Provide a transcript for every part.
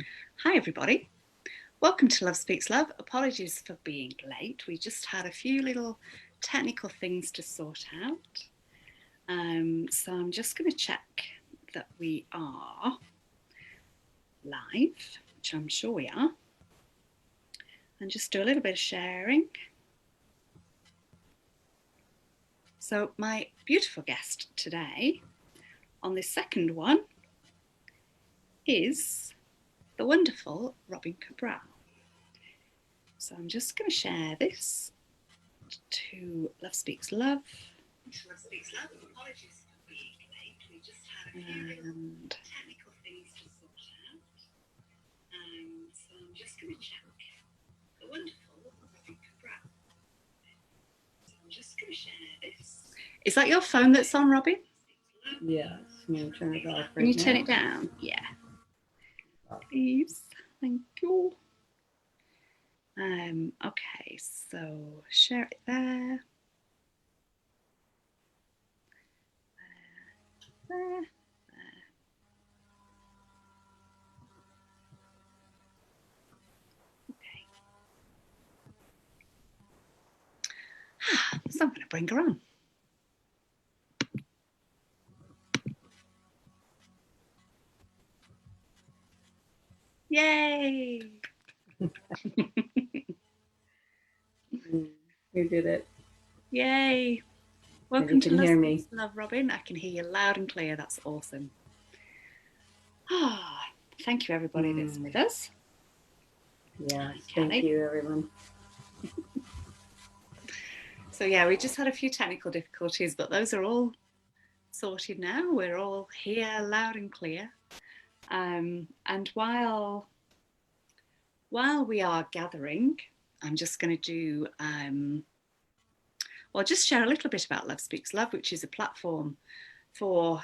Hi everybody, welcome to Love Speaks Love. Apologies for being late, we just had a few little technical things to sort out. So I'm just going to check that we are live, which I'm sure we are, and just do a little bit of sharing. So my beautiful guest today on this second one is the wonderful Robyn Cabral. So I'm just going to share this to Love Speaks Love. Love Speaks Love. Apologies for being late. We just had a few technical things to sort out. So I'm just going to check the wonderful Robyn Cabral. So I'm just going to share this. Is that your phone that's on, Robyn? Yes. I'm going to turn it off. Can you turn it down? Yeah. Please. Thank you. Okay, so share it there. There. Okay. So I'm going to bring her on. Yay! You did it. Yay! Welcome to Love Speaks Love, Robyn. I can hear you loud and clear. That's awesome. Thank you, everybody that's with us. Yeah, thank you, everyone. So yeah, we just had a few technical difficulties, but those are all sorted now. We're all here, loud and clear. And while we are gathering, I'm just going to do just share a little bit about Love Speaks Love, which is a platform for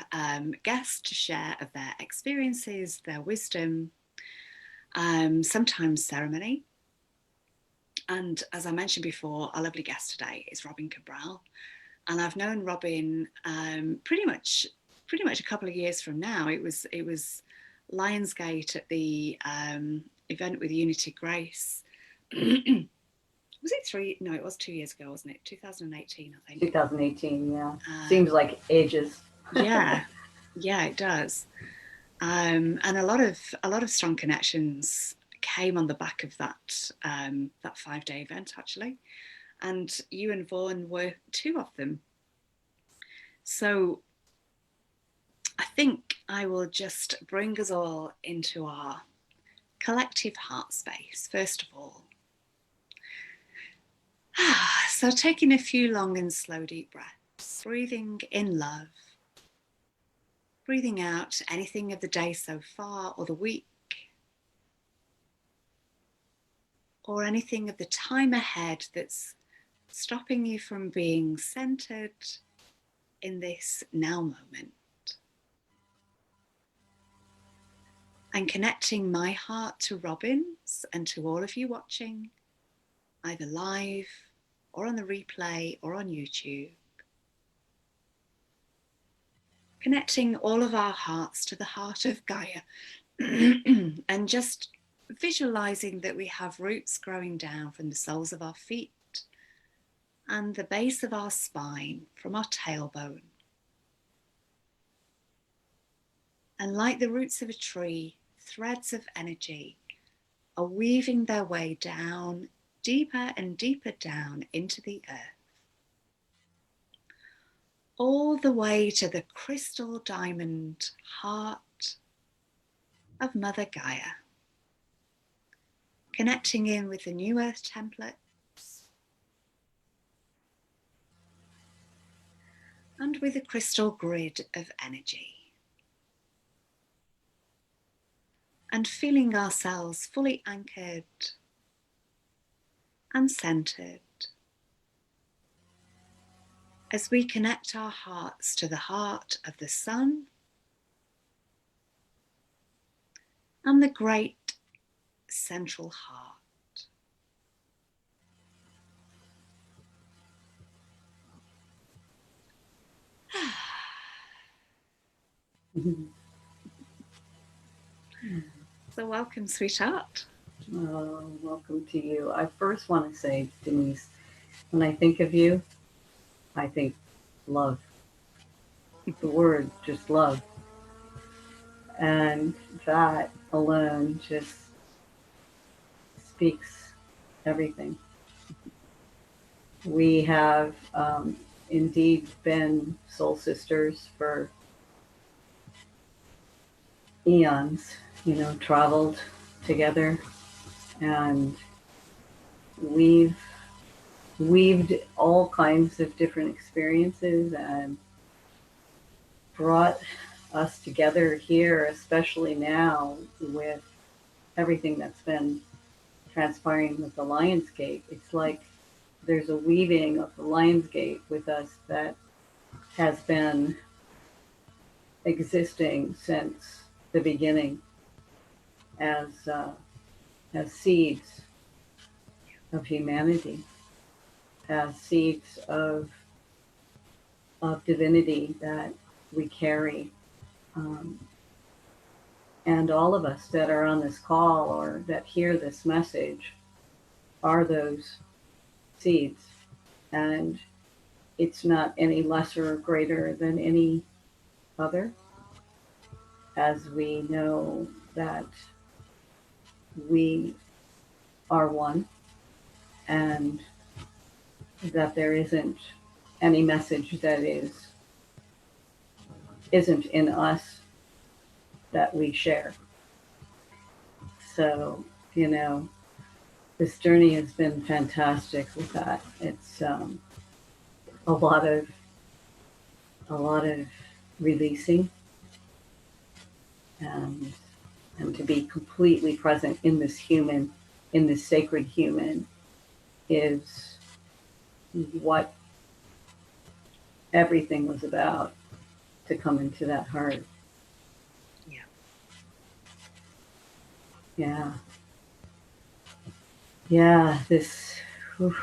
guests to share of their experiences, their wisdom, sometimes ceremony. And as I mentioned before, our lovely guest today is Robyn Cabral, and I've known Robyn pretty much a couple of years from now. It was Lionsgate at the event with Unity Grace. Was it 3? No, it was 2 years ago, wasn't it? 2018, I think. 2018, yeah. Seems like ages. Yeah, it does. And a lot of strong connections came on the back of that 5-day event, actually. And you and Vaughan were 2 of them. So I think I will just bring us all into our collective heart space, first of all. So taking a few long and slow deep breaths, breathing in love, breathing out anything of the day so far or the week, or anything of the time ahead that's stopping you from being centered in this now moment. And connecting my heart to Robyn's and to all of you watching, either live or on the replay or on YouTube. Connecting all of our hearts to the heart of Gaia and just visualizing that we have roots growing down from the soles of our feet and the base of our spine from our tailbone. And like the roots of a tree, threads of energy are weaving their way down, deeper and deeper down into the earth, all the way to the crystal diamond heart of Mother Gaia, connecting in with the New Earth templates and with the crystal grid of energy. And feeling ourselves fully anchored and centered as we connect our hearts to the heart of the sun and the great central heart. So welcome, sweetheart. Welcome to you. I first want to say, Denise, when I think of you, I think love. The word just love. And that alone just speaks everything. We have indeed been soul sisters for eons, traveled together, and we've weaved all kinds of different experiences and brought us together here, especially now with everything that's been transpiring with the Lionsgate. It's like there's a weaving of the Lionsgate with us that has been existing since the beginning as seeds of humanity, as seeds of divinity that we carry. Um, and all of us that are on this call or that hear this message are those seeds. And it's not any lesser or greater than any other, as we know that we are one and that there isn't any message that isn't in us that we share. So, this journey has been fantastic with that. It's a lot of releasing and and to be completely present in this sacred human is what everything was about, to come into that heart. Yeah. Yeah. Yeah, this. Whew.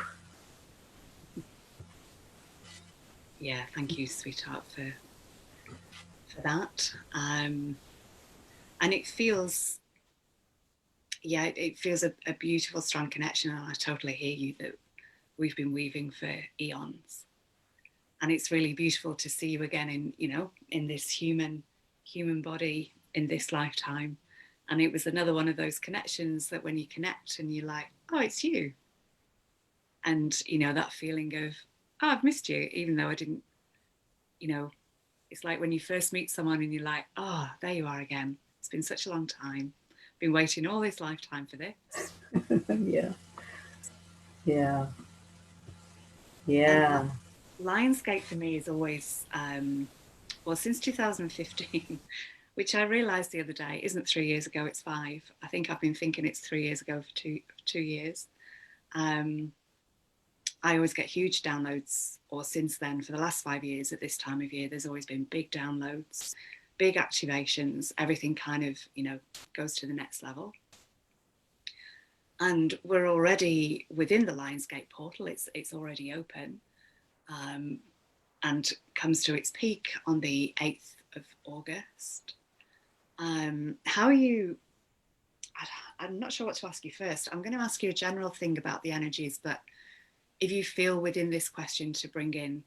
Yeah, thank you, sweetheart, for that. And it feels, it feels a beautiful, strong connection. And I totally hear you that we've been weaving for eons. And it's really beautiful to see you again in this human body in this lifetime. And it was another one of those connections that when you connect and you're like, oh, it's you. And, that feeling of, oh, I've missed you, even though I didn't, it's like when you first meet someone and you're like, oh, there you are again. It's been such a long time. Been waiting all this lifetime for this. Yeah. Yeah. And Yeah. Lionsgate for me is always, since 2015, which I realised the other day isn't 3 years ago, it's 5. I think I've been thinking it's 3 years ago for 2 years. I always get huge downloads, or since then, for the last 5 years at this time of year, there's always been big downloads, big activations, everything kind of, goes to the next level. And we're already within the Lionsgate portal, it's already open, and comes to its peak on the 8th of August. How are you? I'm not sure what to ask you first. I'm going to ask you a general thing about the energies, but if you feel within this question to bring in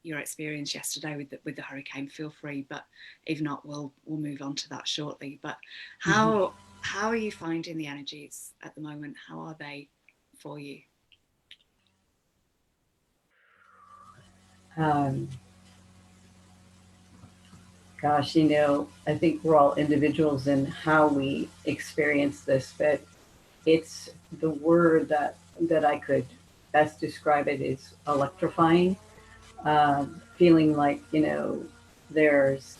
your experience yesterday with the hurricane, feel free. But if not, we'll move on to that shortly. But how are you finding the energies at the moment? How are they for you? Um, Gosh, I think we're all individuals in how we experience this, but it's the word that I could best describe it is electrifying. Feeling like, there's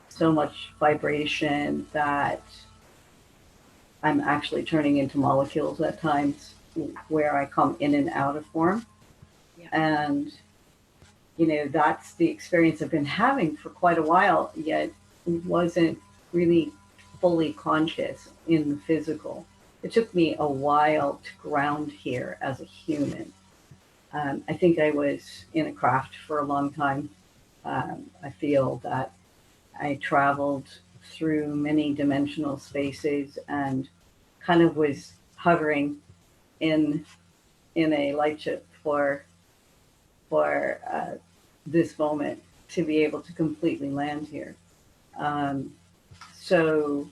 so much vibration that I'm actually turning into molecules at times where I come in and out of form. Yeah. And, that's the experience I've been having for quite a while, yet wasn't really fully conscious in the physical. It took me a while to ground here as a human. I think I was in a craft for a long time. I feel that I traveled through many dimensional spaces and kind of was hovering in a light ship for this moment to be able to completely land here. So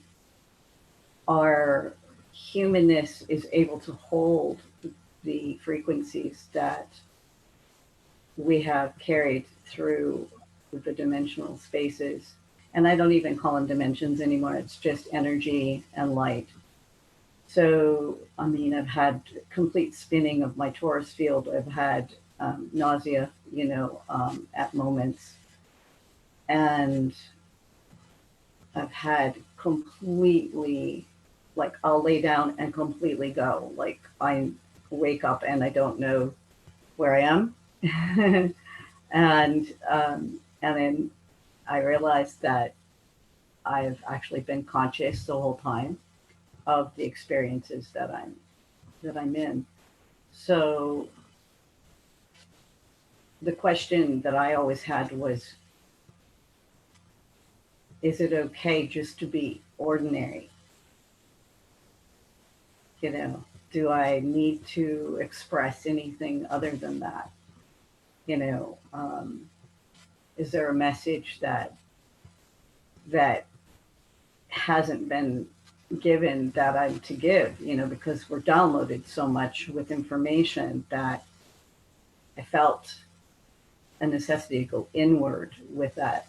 our humanness is able to hold the frequencies that we have carried through the dimensional spaces. And I don't even call them dimensions anymore. It's just energy and light. So, I mean, I've had complete spinning of my torus field. I've had nausea, at moments. And I've had completely, like, I'll lay down and completely go. Like, I wake up and I don't know where I am. And then I realized that I've actually been conscious the whole time of the experiences that I'm in. So the question that I always had was, is it okay just to be ordinary? Do I need to express anything other than that? Is there a message that hasn't been given that I'm to give? Because we're downloaded so much with information that I felt a necessity to go inward with that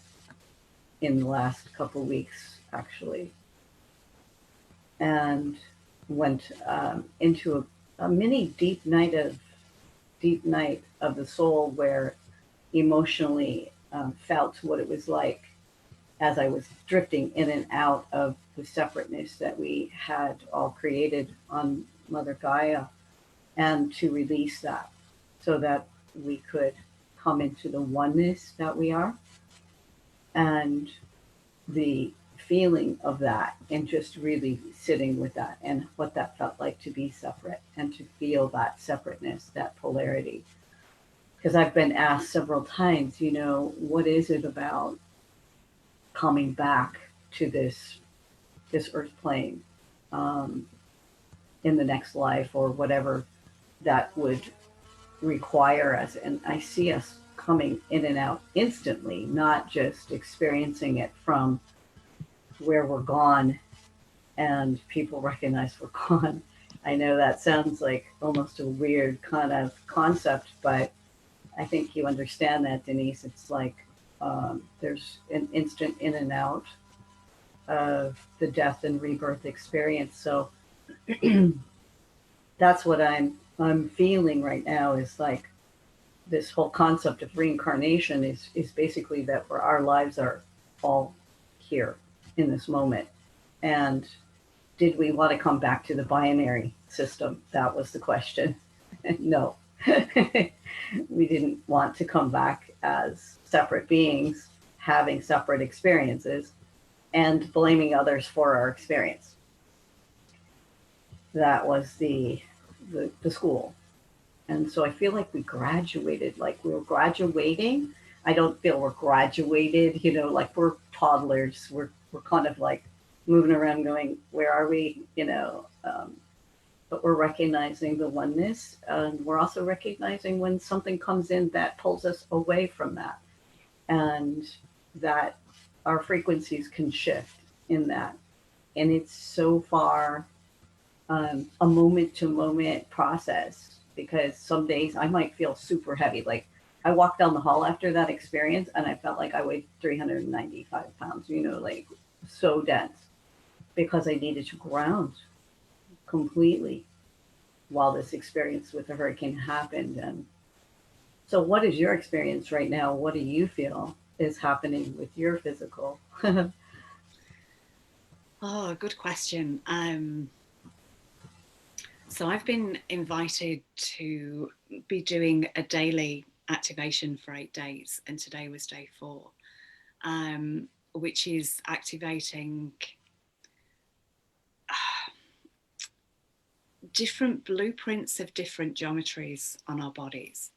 in the last couple of weeks, actually, and went into a mini deep night of the soul, where emotionally felt what it was like as I was drifting in and out of the separateness that we had all created on Mother Gaia, and to release that so that we could come into the oneness that we are, and the feeling of that, and just really sitting with that and what that felt like to be separate and to feel that separateness, that polarity. Because I've been asked several times, what is it about coming back to this earth plane in the next life, or whatever that would require us? And I see us coming in and out instantly, not just experiencing it from where we're gone and people recognize we're gone. I know that sounds like almost a weird kind of concept, but I think you understand that, Denise. It's like there's an instant in and out of the death and rebirth experience. So that's what I'm feeling right now, is like this whole concept of reincarnation is basically that our lives are all here in this moment. And did we want to come back to the binary system? That was the question. No. We didn't want to come back as separate beings having separate experiences and blaming others for our experience. That was the school. And so I feel like we graduated, like we were graduating. I don't feel we're graduated, like we're toddlers. We're kind of like moving around going, where are we? But we're recognizing the oneness, and we're also recognizing when something comes in that pulls us away from that, and that our frequencies can shift in that. And it's so far a moment to moment process, because some days I might feel super heavy. Like I walked down the hall after that experience and I felt like I weighed 395 pounds, like so dense, because I needed to ground completely while this experience with the hurricane happened. And so what is your experience right now? What do you feel is happening with your physical? Oh, good question. So I've been invited to be doing a daily activation for 8 days, and today was day 4, which is activating different blueprints of different geometries on our bodies.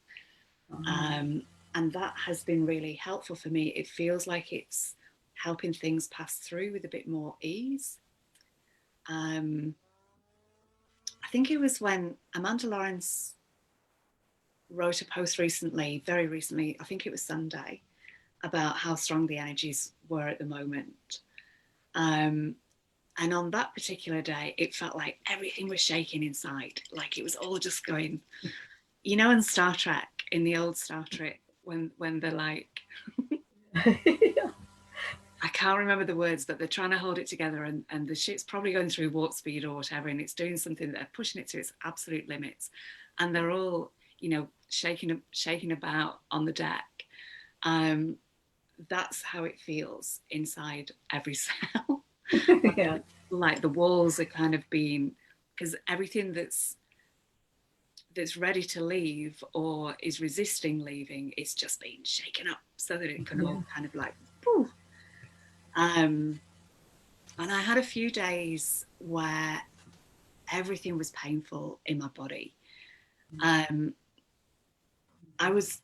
And that has been really helpful for me. It feels like it's helping things pass through with a bit more ease. I think it was when Amanda Lawrence wrote a post recently, very recently, I think it was Sunday, about how strong the energies were at the moment. And on that particular day, it felt like everything was shaking inside, like it was all just going, you know, in Star Trek, in the old Star Trek, when they're like, Yeah. I can't remember the words, but they're trying to hold it together, and the ship's probably going through warp speed or whatever, and it's doing something that they're pushing it to its absolute limits, and they're all, you know, shaking about on the deck. That's how it feels inside every cell. Yeah. Like the walls are kind of being, because everything that's ready to leave or is resisting leaving is just being shaken up so that it can all kind of like, poof. And I had a few days where everything was painful in my body. I was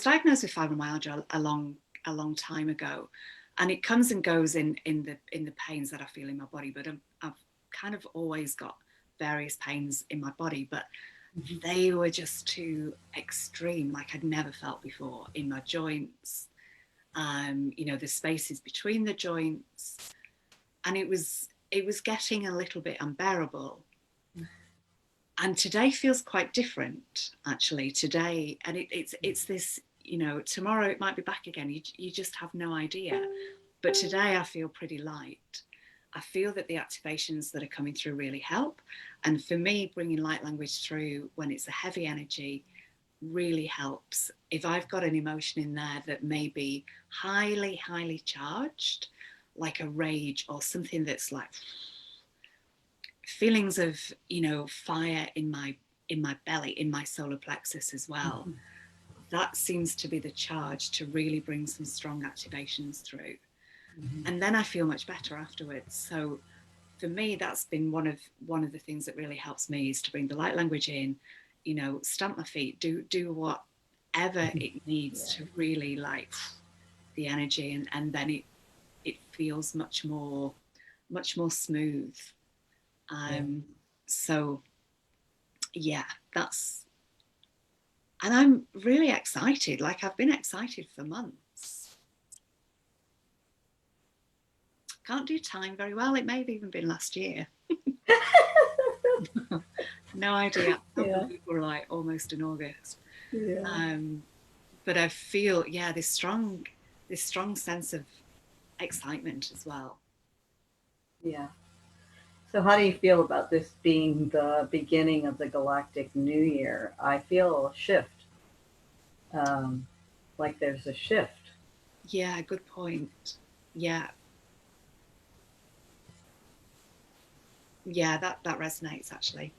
diagnosed with fibromyalgia a long time ago, and it comes and goes in the pains that I feel in my body. But I've kind of always got various pains in my body, but they were just too extreme, like I'd never felt before, in my joints. You know, the spaces between the joints, and it was getting a little bit unbearable. And today feels quite different, actually. Today, and it's this, you know, tomorrow it might be back again. You just have no idea. But today I feel pretty light. I feel that the activations that are coming through really help. And for me, bringing light language through when it's a heavy energy really helps. If I've got an emotion in there that may be highly, highly charged, like a rage or something that's like feelings of, you know, fire in my belly, in my solar plexus as well. That seems to be the charge to really bring some strong activations through. And then I feel much better afterwards. So for me, that's been one of the things that really helps me, is to bring the light language in, you know, stamp my feet, do whatever it needs to really like the energy, and then it feels much more smooth. So yeah, that's, and I'm really excited. Like I've been excited for months. Can't do time very well. It may have even been last year. No idea. Yeah. We're like almost in August. Yeah. But I feel, yeah, this strong sense of excitement as well. Yeah. So, how do you feel about this being the beginning of the galactic new year? I feel a shift. Like there's a shift. Yeah, good point. Yeah, yeah, that resonates actually.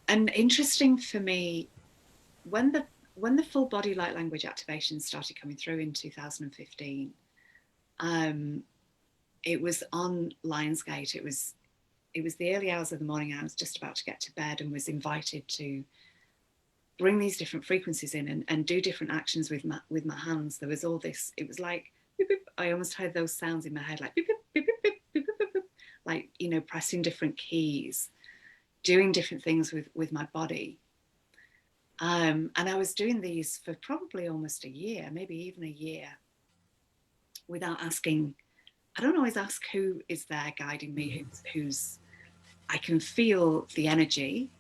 And interesting for me, when the full body light language activations started coming through in 2015, it was on Lionsgate. It was the early hours of the morning. I was just about to get to bed and was invited to bring these different frequencies in and do different actions with my hands. There was all this. It was like beep, beep. I almost heard those sounds in my head, like beep, beep, beep, beep, beep, beep, beep, beep, like, you know, pressing different keys, doing different things with my body. And I was doing these for probably almost a year, maybe even a year, without asking. I don't always ask who is there guiding me, who's I can feel the energy,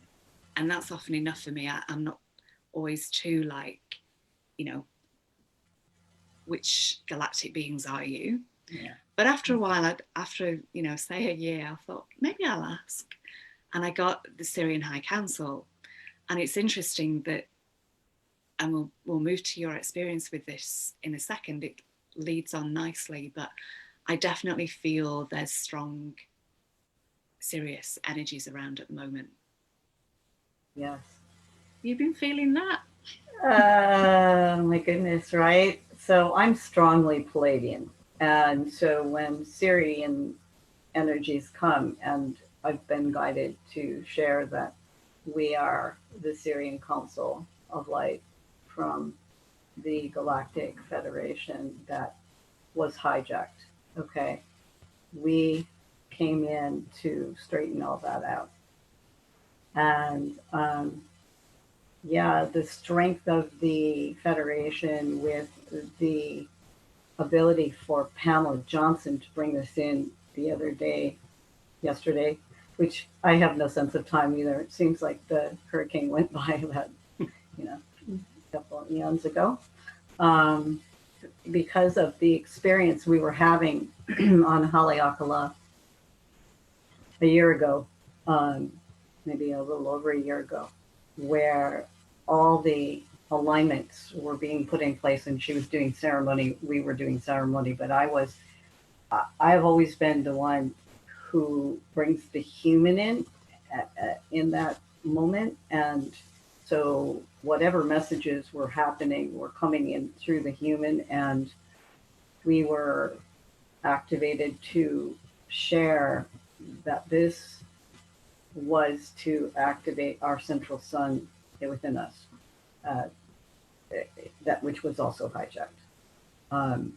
and that's often enough for me. I'm not always too like, you know, which galactic beings are you? Yeah. But after a while, after, you know, say a year, I thought maybe I'll ask, and I got the Syrian High Council. And it's interesting that, and we'll move to your experience with this in a second. It leads on nicely, but I definitely feel there's strong Sirius energies around at the moment. Yes. You've been feeling that? My goodness, right? So I'm strongly Palladian. And so when Syrian energies come, and I've been guided to share that we are the Syrian Council of Light from the Galactic Federation that was hijacked. Okay. We came in to straighten all that out. And yeah, the strength of the Federation with the ability for Pamela Johnson to bring this in the other day, yesterday, which I have no sense of time either. It seems like the hurricane went by about, a couple of eons ago. Um, because of the experience we were having on Haleakala a year ago, um, maybe a little over a year ago, where all the alignments were being put in place and she was doing ceremony, we were doing ceremony, but I've always been the one who brings the human in that moment. And so whatever messages were happening were coming in through the human, and we were activated to share that this was to activate our central sun within us, uh, that which was also hijacked. Um,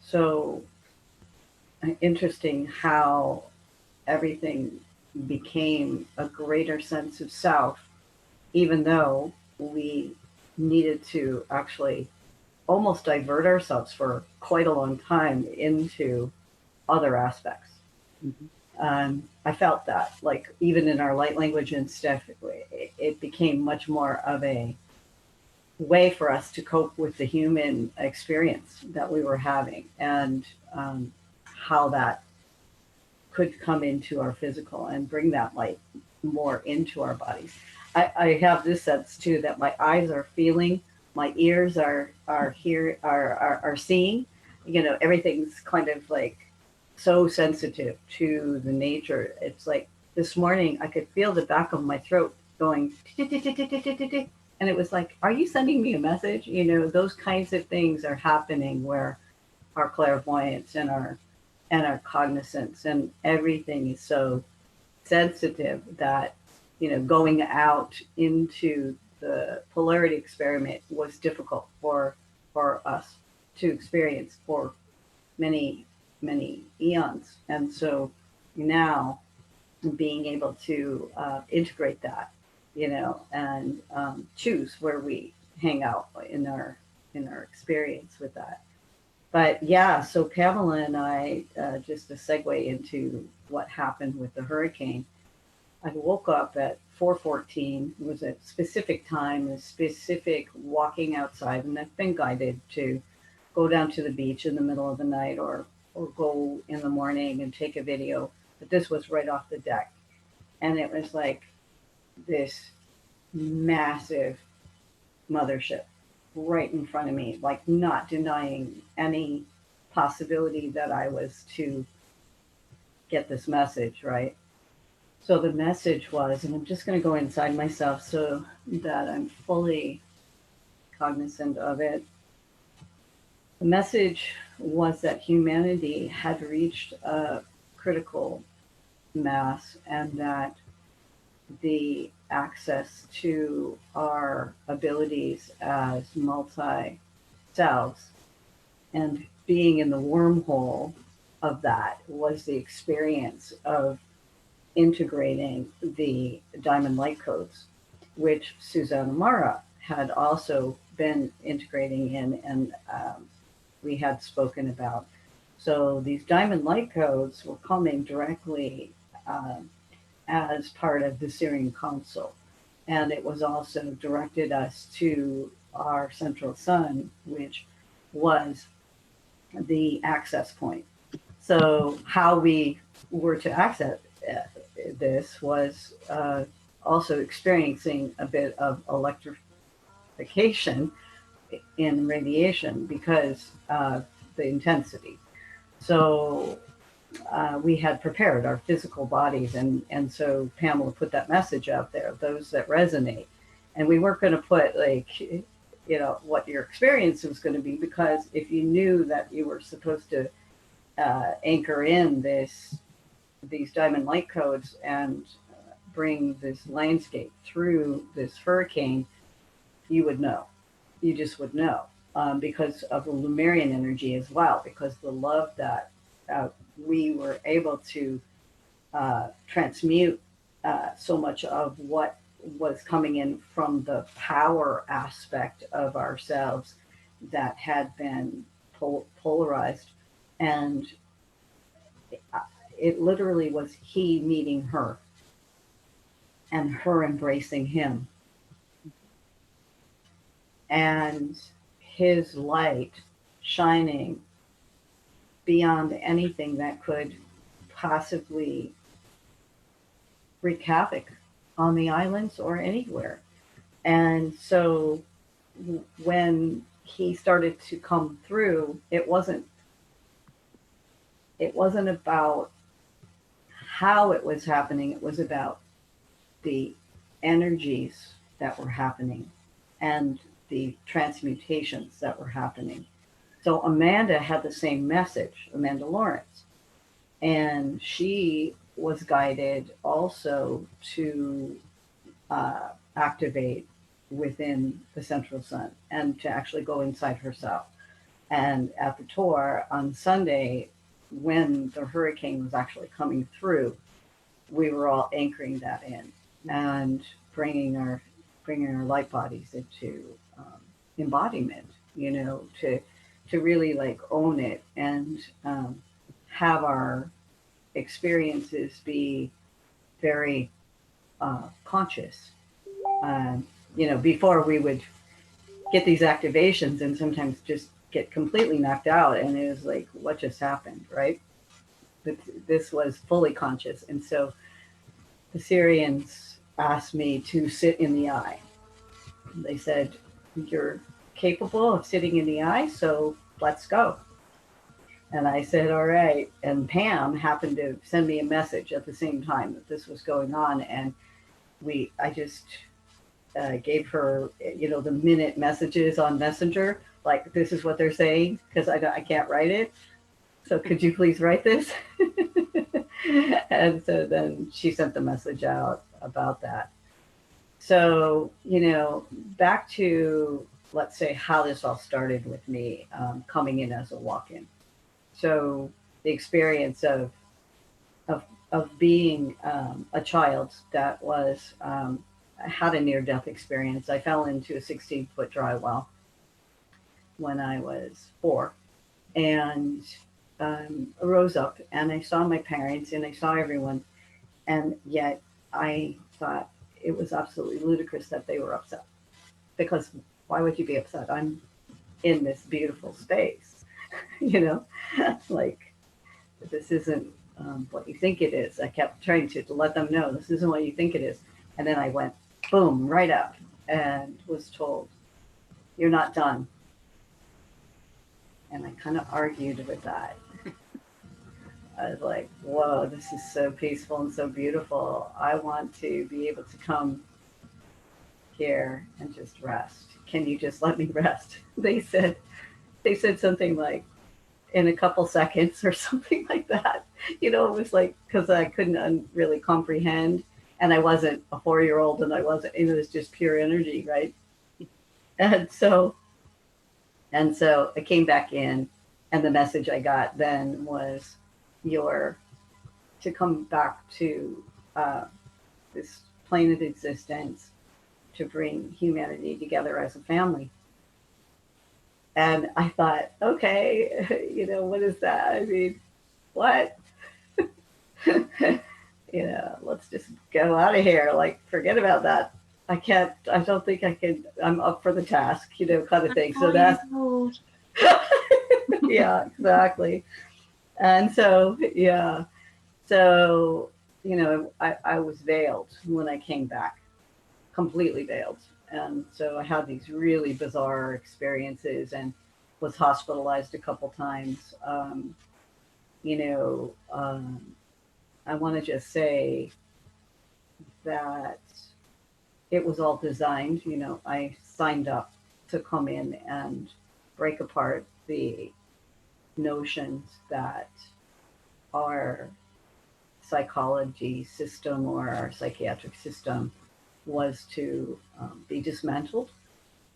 so interesting how everything became a greater sense of self, even though we needed to actually almost divert ourselves for quite a long time into other aspects. Mm-hmm. I felt that, like, even in our light language and stuff, it became much more of a way for us to cope with the human experience that we were having, and how that could come into our physical and bring that light more into our bodies. I have this sense too that my eyes are feeling, my ears are seeing. Everything's kind of like so sensitive to the nature. It's like this morning I could feel the back of my throat going, and it was like, are you sending me a message? Those kinds of things are happening where our clairvoyance and our cognizance and everything is so sensitive that going out into the polarity experiment was difficult for us to experience for many eons. And so now being able to integrate that, and choose where we hang out in our experience with that. But yeah, so Pamela and I, just a segue into what happened with the hurricane. I woke up at 4:14. It was a specific time, a specific walking outside, and I've been guided to go down to the beach in the middle of the night, or go in the morning and take a video. But this was right off the deck, and it was like this massive mothership right in front of me, like not denying any possibility that I was to get this message, right? So the message was, and I'm just going to go inside myself so that I'm fully cognizant of it. The message was that humanity had reached a critical mass, and that the access to our abilities as multi selves and being in the wormhole of that was the experience of integrating the diamond light codes, which Suzanne Amara had also been integrating in, and we had spoken about. So these diamond light codes were coming directly as part of the Syrian Council. And it was also directed us to our central sun, which was the access point. So how we were to access this was also experiencing a bit of electrification in radiation because of the intensity. So we had prepared our physical bodies, and so Pamela put that message out there, those that resonate. And we weren't going to put what your experience was going to be, because if you knew that you were supposed to anchor in these diamond light codes and bring this landscape through this hurricane, you would know. You just would know. because of the Lemurian energy as well, because the love that we were able to transmute so much of what was coming in from the power aspect of ourselves that had been polarized. And it literally was he meeting her and her embracing him. And his light shining beyond anything that could possibly wreak havoc on the islands or anywhere. And so when he started to come through, it wasn't about how it was happening, it was about the energies that were happening and the transmutations that were happening. So Amanda had the same message, Amanda Lawrence, and she was guided also to activate within the central sun and to actually go inside herself. And at the tour on Sunday, when the hurricane was actually coming through, we were all anchoring that in and bringing our light bodies into embodiment, to really like own it and have our experiences be very conscious. Before we would get these activations and sometimes just get completely knocked out, and it was like, what just happened, right? But this was fully conscious, and so the Syrians asked me to sit in the eye. They said, "You're capable of sitting in the eye, so let's go." And I said, "All right." And Pam happened to send me a message at the same time that this was going on, and I just gave her, the minute messages on Messenger, like, this is what they're saying, because I can't write it. So could you please write this? And so then she sent the message out about that. So, back to, let's say, how this all started with me coming in as a walk-in. So the experience of being a child that was had a near-death experience. I fell into a 16-foot dry well when I was 4, and rose up, and I saw my parents and I saw everyone, and yet I thought it was absolutely ludicrous that they were upset, because why would you be upset? I'm in this beautiful space, like, this isn't what you think it is. I kept trying to let them know this isn't what you think it is. And then I went boom, right up, and was told, "You're not done." And I kind of argued with that. I was like, whoa, this is so peaceful and so beautiful. I want to be able to come here and just rest. Can you just let me rest? They said something like, in a couple seconds or something like that. It was like, because I couldn't really comprehend, and I wasn't a 4-year-old, and it was just pure energy, right? And so I came back in, and the message I got then was, you're to come back to this plane of existence to bring humanity together as a family. And I thought, okay, what is that? I mean, what? Let's just go out of here. Like, forget about that. I don't think I can, I'm up for the task, kind of thing. So that's, yeah, exactly. And so, yeah. So, I was veiled when I came back, completely veiled. And so I had these really bizarre experiences and was hospitalized a couple times. I want to just say that it was all designed. I signed up to come in and break apart the notions that our psychology system or our psychiatric system was to be dismantled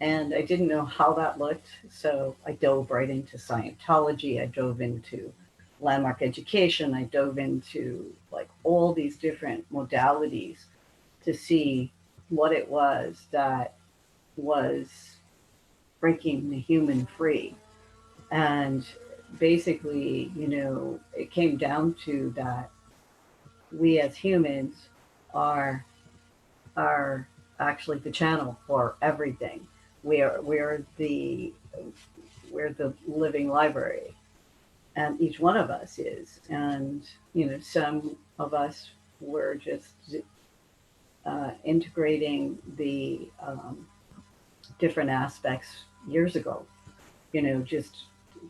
And I didn't know how that looked. So I dove right into Scientology. I dove into landmark education. I dove into like all these different modalities to see what it was that was breaking the human free. And basically, it came down to that we as humans are are actually the channel for everything. We're the living library, and each one of us is. And some of us were just integrating the different aspects years ago. Just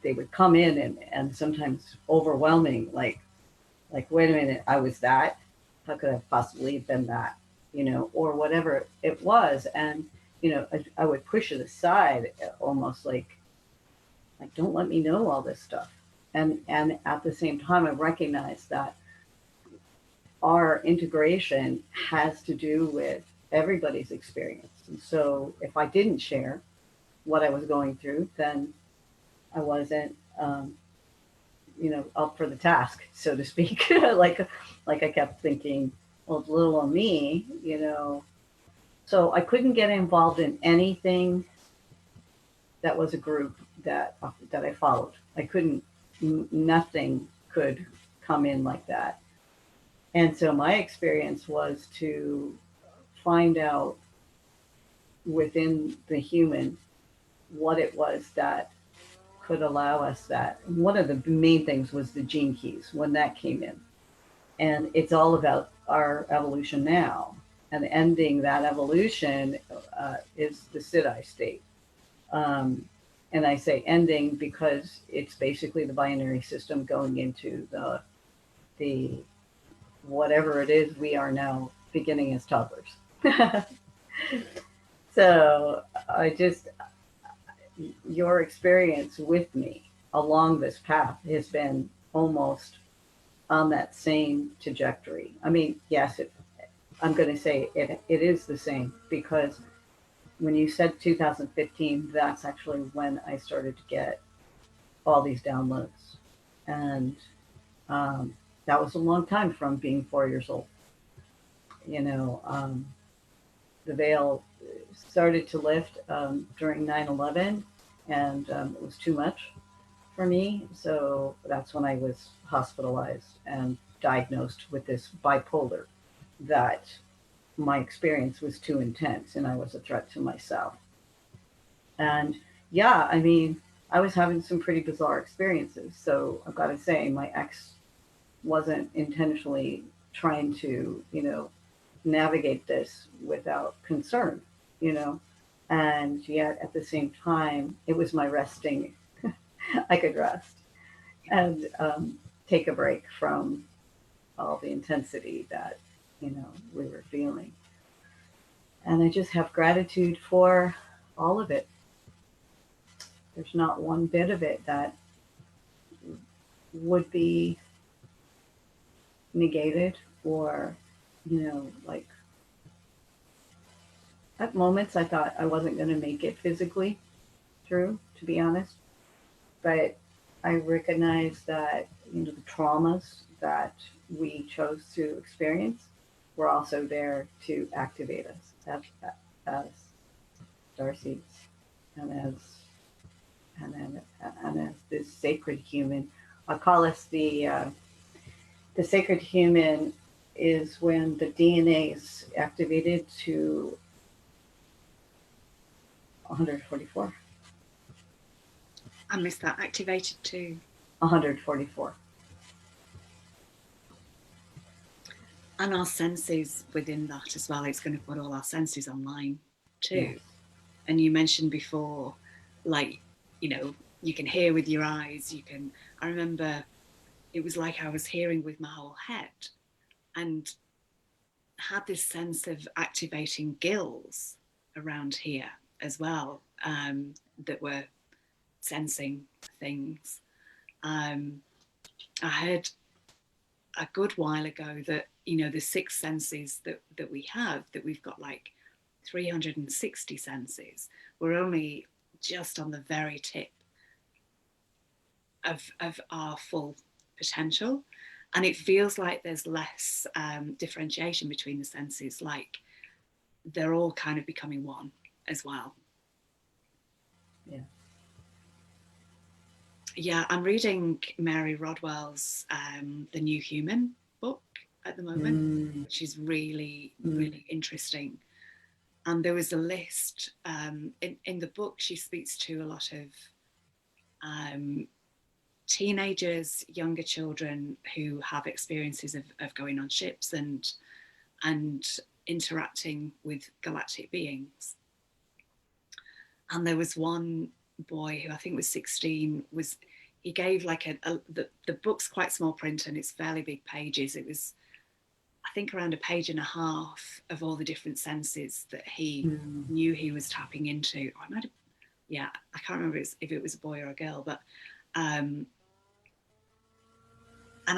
they would come in and sometimes overwhelming, like wait a minute, I was that. How could I possibly have been that? Or whatever it was, and I would push it aside, almost like don't let me know all this stuff. And at the same time, I recognize that our integration has to do with everybody's experience. And so if I didn't share what I was going through, then I wasn't, up for the task, so to speak. like I kept thinking, well, it's little on me. So I couldn't get involved in anything that was a group that I followed. I couldn't. Nothing could come in like that. And so my experience was to find out within the human what it was that could allow us that. One of the main things was the gene keys when that came in. And it's all about our evolution now. And ending that evolution is the Siddhi state. And I say ending because it's basically the binary system going into the whatever it is we are now beginning as toddlers. So I just, your experience with me along this path has been almost on that same trajectory. I mean, yes, I'm going to say it is the same, because when you said 2015, that's actually when I started to get all these downloads. And that was a long time from being 4 years old. You know, the veil started to lift during 9/11, and it was too much for me. So that's when I was hospitalized and diagnosed with this bipolar, that my experience was too intense and I was a threat to myself. And yeah, I mean, I was having some pretty bizarre experiences. So I've got to say, my ex wasn't intentionally trying to, navigate this without concern, you know. And yet at the same time, it was my resting. I could rest and take a break from all the intensity that, we were feeling. And I just have gratitude for all of it. There's not one bit of it that would be negated or, like at moments I thought I wasn't going to make it physically through, to be honest. But I recognize that, the traumas that we chose to experience were also there to activate us as starseeds and as this sacred human. I call us the sacred human is when the DNA is activated to 144. I missed that. Activated to 144. and our senses within that as well. It's going to put all our senses online too. Yes. And you mentioned before, like, you can hear with your eyes. I remember it was like I was hearing with my whole head, and had this sense of activating gills around here as well, that were sensing things. I heard a good while ago that the six senses that we have, that we've got like 360 senses. We're only just on the very tip of our full potential. And it feels like there's less differentiation between the senses, like they're all kind of becoming one as well. Yeah. Yeah, I'm reading Mary Rodwell's The New Human book at the moment, which is really, really interesting. And there was a list in the book. She speaks to a lot of teenagers, younger children who have experiences of going on ships and interacting with galactic beings. And there was one boy who I think was 16. He gave like the book's quite small print and it's fairly big pages. It was, I think, around a page and a half of all the different senses that he knew he was tapping into. I might have, yeah, I can't remember if it was a boy or a girl, but and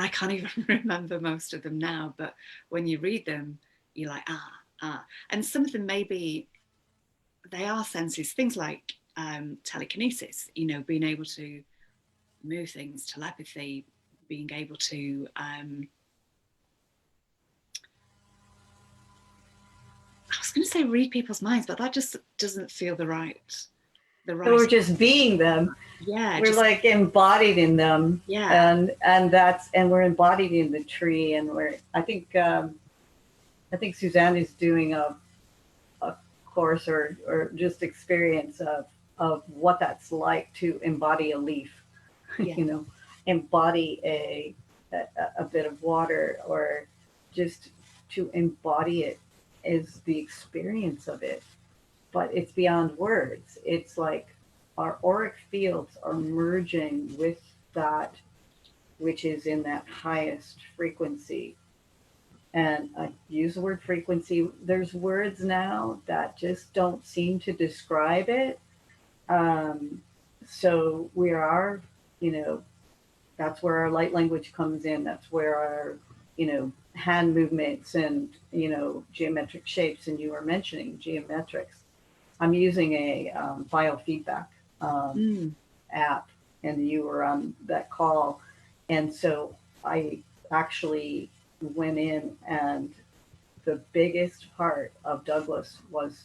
I can't even remember most of them now. But when you read them, you're like, and some of them maybe they are senses, things like telekinesis, you know, being able to move things, telepathy, being able to I was going to say read people's minds, but that just doesn't feel the right. So we're just being them. Yeah, we're just, like embodied in them. Yeah, and we're embodied in the tree. And I think Suzanne is doing a course or just experience of what that's like to embody a leaf. yeah. You know, embody a bit of water, or just to embody it is the experience of it. But it's beyond words. It's like our auric fields are merging with that which is in that highest frequency. And I use the word frequency. There's words now that just don't seem to describe it. So we are, you know, that's where our light language comes in. That's where our, you know, hand movements and, you know, geometric shapes. And you were mentioning geometrics. I'm using a biofeedback app, and you were on that call. And so I actually went in, and the biggest part of Douglas was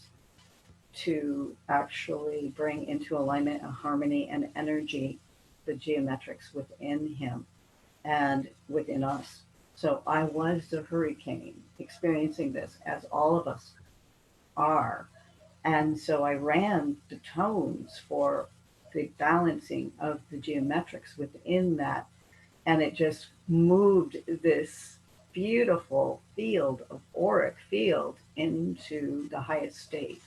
to actually bring into alignment a harmony and energy, the geometrics within him and within us. So I was the hurricane experiencing this, as all of us are. And so I ran the tones for the balancing of the geometrics within that. And it just moved this beautiful field of auric field into the highest state.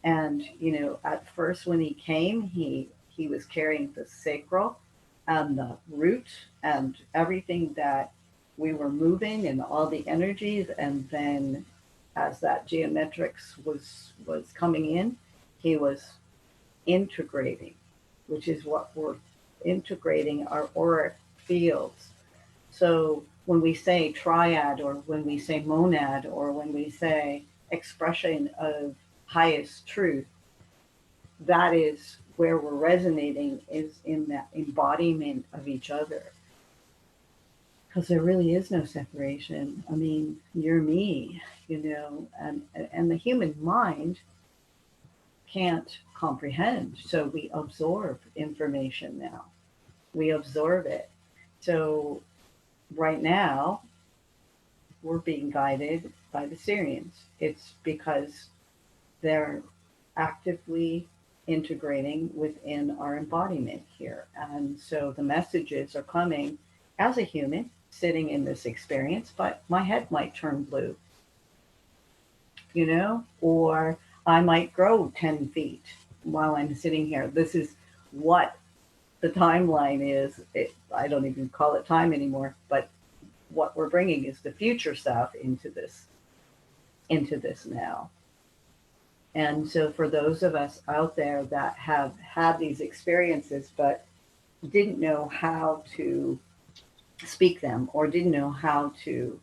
And, you know, at first when he came, he was carrying the sacral and the root and everything that we were moving and all the energies. And then as that geometrics was coming in, he was integrating, which is what we're integrating, our auric fields. So when we say triad, or when we say monad, or when we say expression of highest truth, that is where we're resonating, is in that embodiment of each other. Because there really is no separation. I mean, you're me, you know, and the human mind can't comprehend. So we absorb information now. We absorb it. So right now, we're being guided by the Syrians. It's because they're actively integrating within our embodiment here. And so the messages are coming as a human sitting in this experience, but my head might turn blue, you know, or I might grow 10 feet while I'm sitting here. This is what the timeline is. I don't even call it time anymore, but what we're bringing is the future stuff into this now. And so for those of us out there that have had these experiences but didn't know how to speak them, or didn't know how to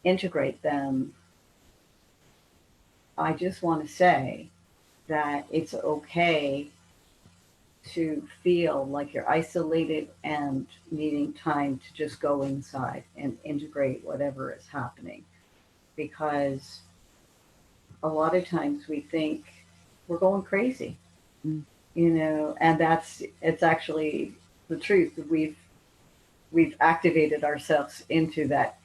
integrate them, I just want to say that it's okay to feel like you're isolated and needing time to just go inside and integrate whatever is happening. Because a lot of times we think we're going crazy, Mm. and it's actually the truth. We've activated ourselves into that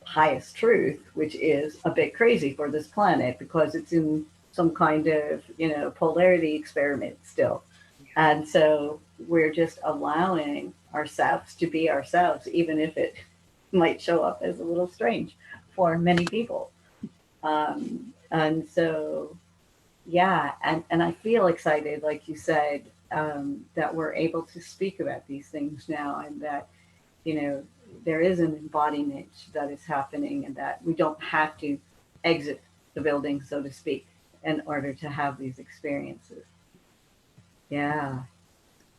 highest truth, which is a bit crazy for this planet because it's in some kind of, polarity experiment still. And so we're just allowing ourselves to be ourselves, even if it might show up as a little strange for many people. And so, yeah, and I feel excited, like you said, that we're able to speak about these things now, and that, you know, there is an embodiment that is happening, and that we don't have to exit the building, so to speak, in order to have these experiences. Yeah.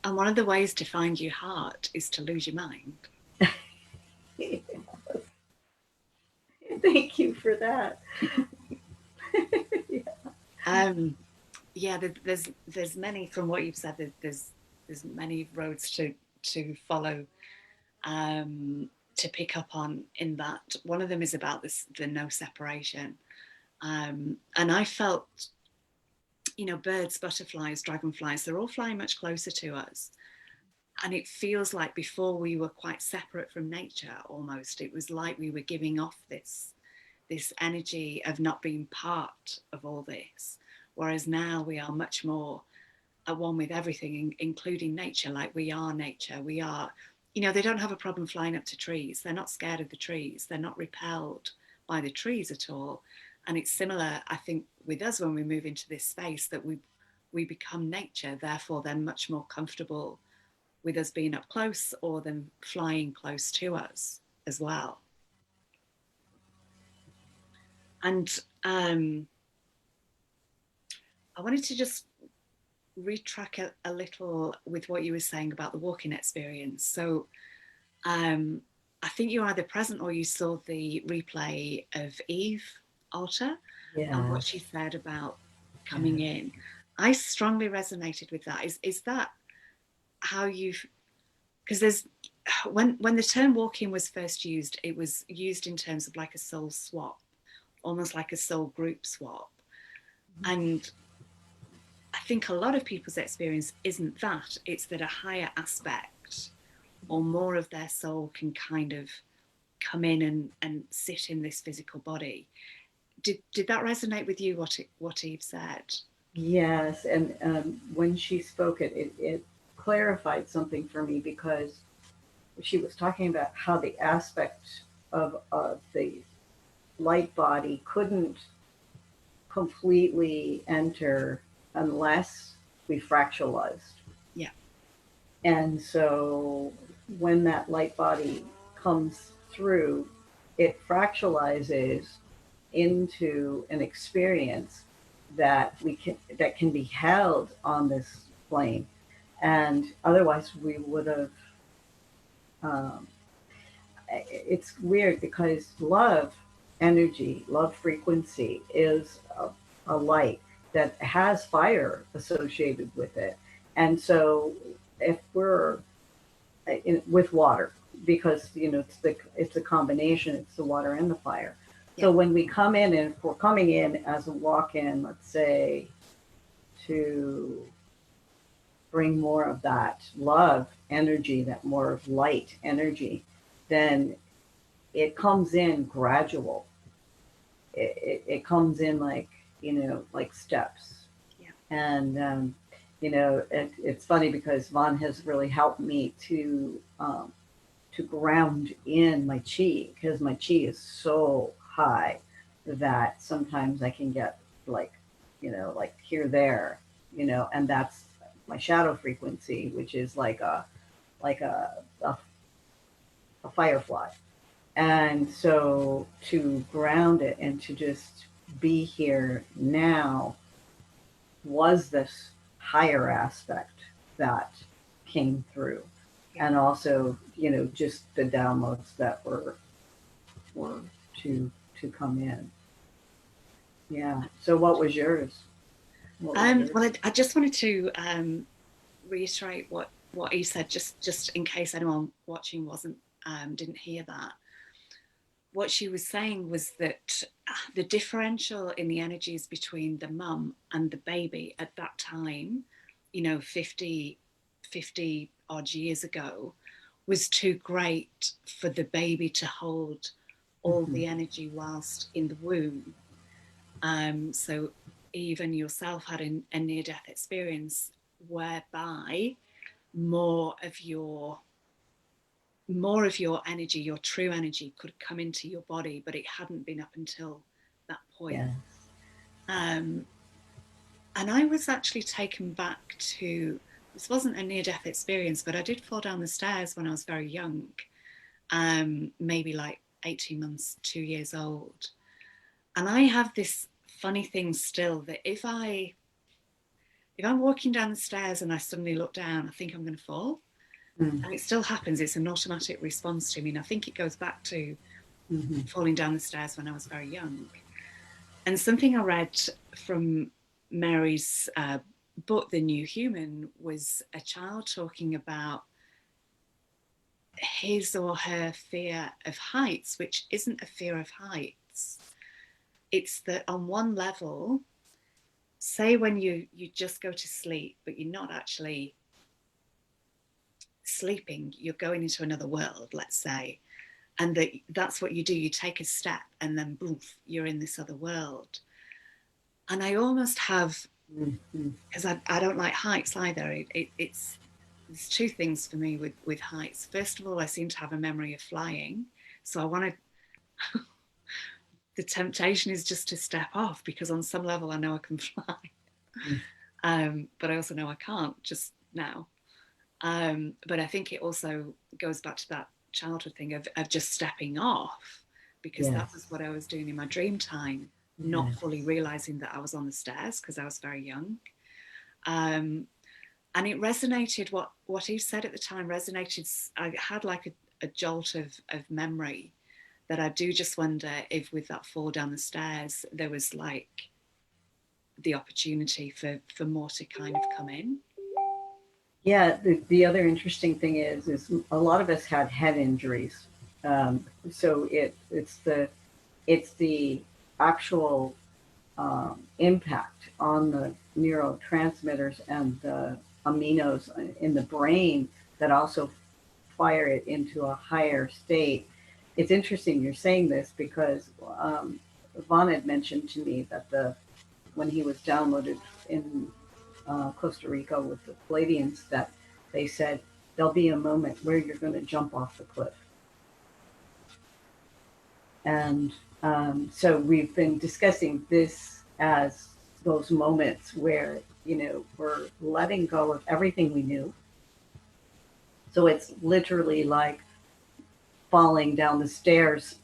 And one of the ways to find your heart is to lose your mind. Thank you for that. Um, yeah, there's many from what you've said. There's many roads to follow, to pick up on. In that, one of them is about the no separation, and I felt, birds, butterflies, dragonflies, they're all flying much closer to us. And it feels like before we were quite separate from nature almost. It was like we were giving off this energy of not being part of all this. Whereas now we are much more at one with everything, including nature, like we are nature. We are, they don't have a problem flying up to trees. They're not scared of the trees. They're not repelled by the trees at all. And it's similar, I think, with us when we move into this space that we become nature. Therefore, they're much more comfortable with us being up close or them flying close to us as well. And I wanted to just retrack a little with what you were saying about the walking experience. So I think you were either present or you saw the replay of Eve Alter and Yeah. what she said about Yeah. coming in. I strongly resonated with that. Is that how you've, because there's, when the term walking was first used, it was used in terms of like a soul swap, almost like a soul group swap. And I think a lot of people's experience isn't that, it's that a higher aspect or more of their soul can kind of come in and sit in this physical body. Did that resonate with you, what Eve said? Yes, and when she spoke it clarified something for me, because she was talking about how the aspect of the light body couldn't completely enter unless we fractalized. Yeah. And so when that light body comes through, it fractalizes into an experience that can be held on this plane. And otherwise we would have, um, it's weird because love frequency is a light that has fire associated with it. And so if we're with water, because it's a combination, it's the water and the fire. Yeah. So when we come in, and if we're coming in as a walk-in, let's say, to bring more of that love energy, that more of light energy, then it comes in gradual. It comes in like, like steps. Yeah. And it's funny because Vaughn has really helped me to ground in my chi, because my chi is so high that sometimes I can get like, like here, there, and that's my shadow frequency, which is like a firefly. And so to ground it and to just be here now was this higher aspect that came through. Yeah. And also, just the downloads that were to come in. Yeah. So what was yours? What was yours? Well, I just wanted to reiterate what he said, just in case anyone watching wasn't didn't hear that. What she was saying was that the differential in the energies between the mum and the baby at that time, 50 odd years ago, was too great for the baby to hold all Mm-hmm. the energy whilst in the womb. So even yourself had a near-death experience whereby more of your energy, your true energy, could come into your body, but it hadn't been up until that point. Yeah. Um, and I was actually taken back to, this wasn't a near-death experience, but I did fall down the stairs when I was very young, maybe like 18 months, 2 years old. And I have this funny thing still that if I'm walking down the stairs and I suddenly look down, I think I'm going to fall. Mm-hmm. And it still happens. It's an automatic response to me. And I think it goes back to Mm-hmm. falling down the stairs when I was very young. And something I read from Mary's book, The New Human, was a child talking about his or her fear of heights, which isn't a fear of heights. It's that on one level, say when you just go to sleep, but you're not actually sleeping, you're going into another world, let's say, and that's what you do. You take a step and then boom, you're in this other world. And I almost have, Mm-hmm. because I don't like heights either. It's there's two things for me with heights. First of all, I seem to have a memory of flying, so I want to. The temptation is just to step off because on some level I know I can fly, but I also know I can't just now. But I think it also goes back to that childhood thing of just stepping off, because that was Yes. what I was doing in my dream time, not Yes. fully realizing that I was on the stairs because I was very young. Um, and it resonated, what he said at the time resonated. I had like a jolt of memory, that I do just wonder if with that fall down the stairs there was like the opportunity for more to kind of come in. Yeah, the other interesting thing is a lot of us had head injuries. So it's the actual impact on the neurotransmitters and the aminos in the brain that also fire it into a higher state. It's interesting you're saying this because Vaughn had mentioned to me that the when he was downloaded in Costa Rica with the Palladians, that they said there'll be a moment where you're going to jump off the cliff. And so we've been discussing this as those moments where, we're letting go of everything we knew. So it's literally like falling down the stairs,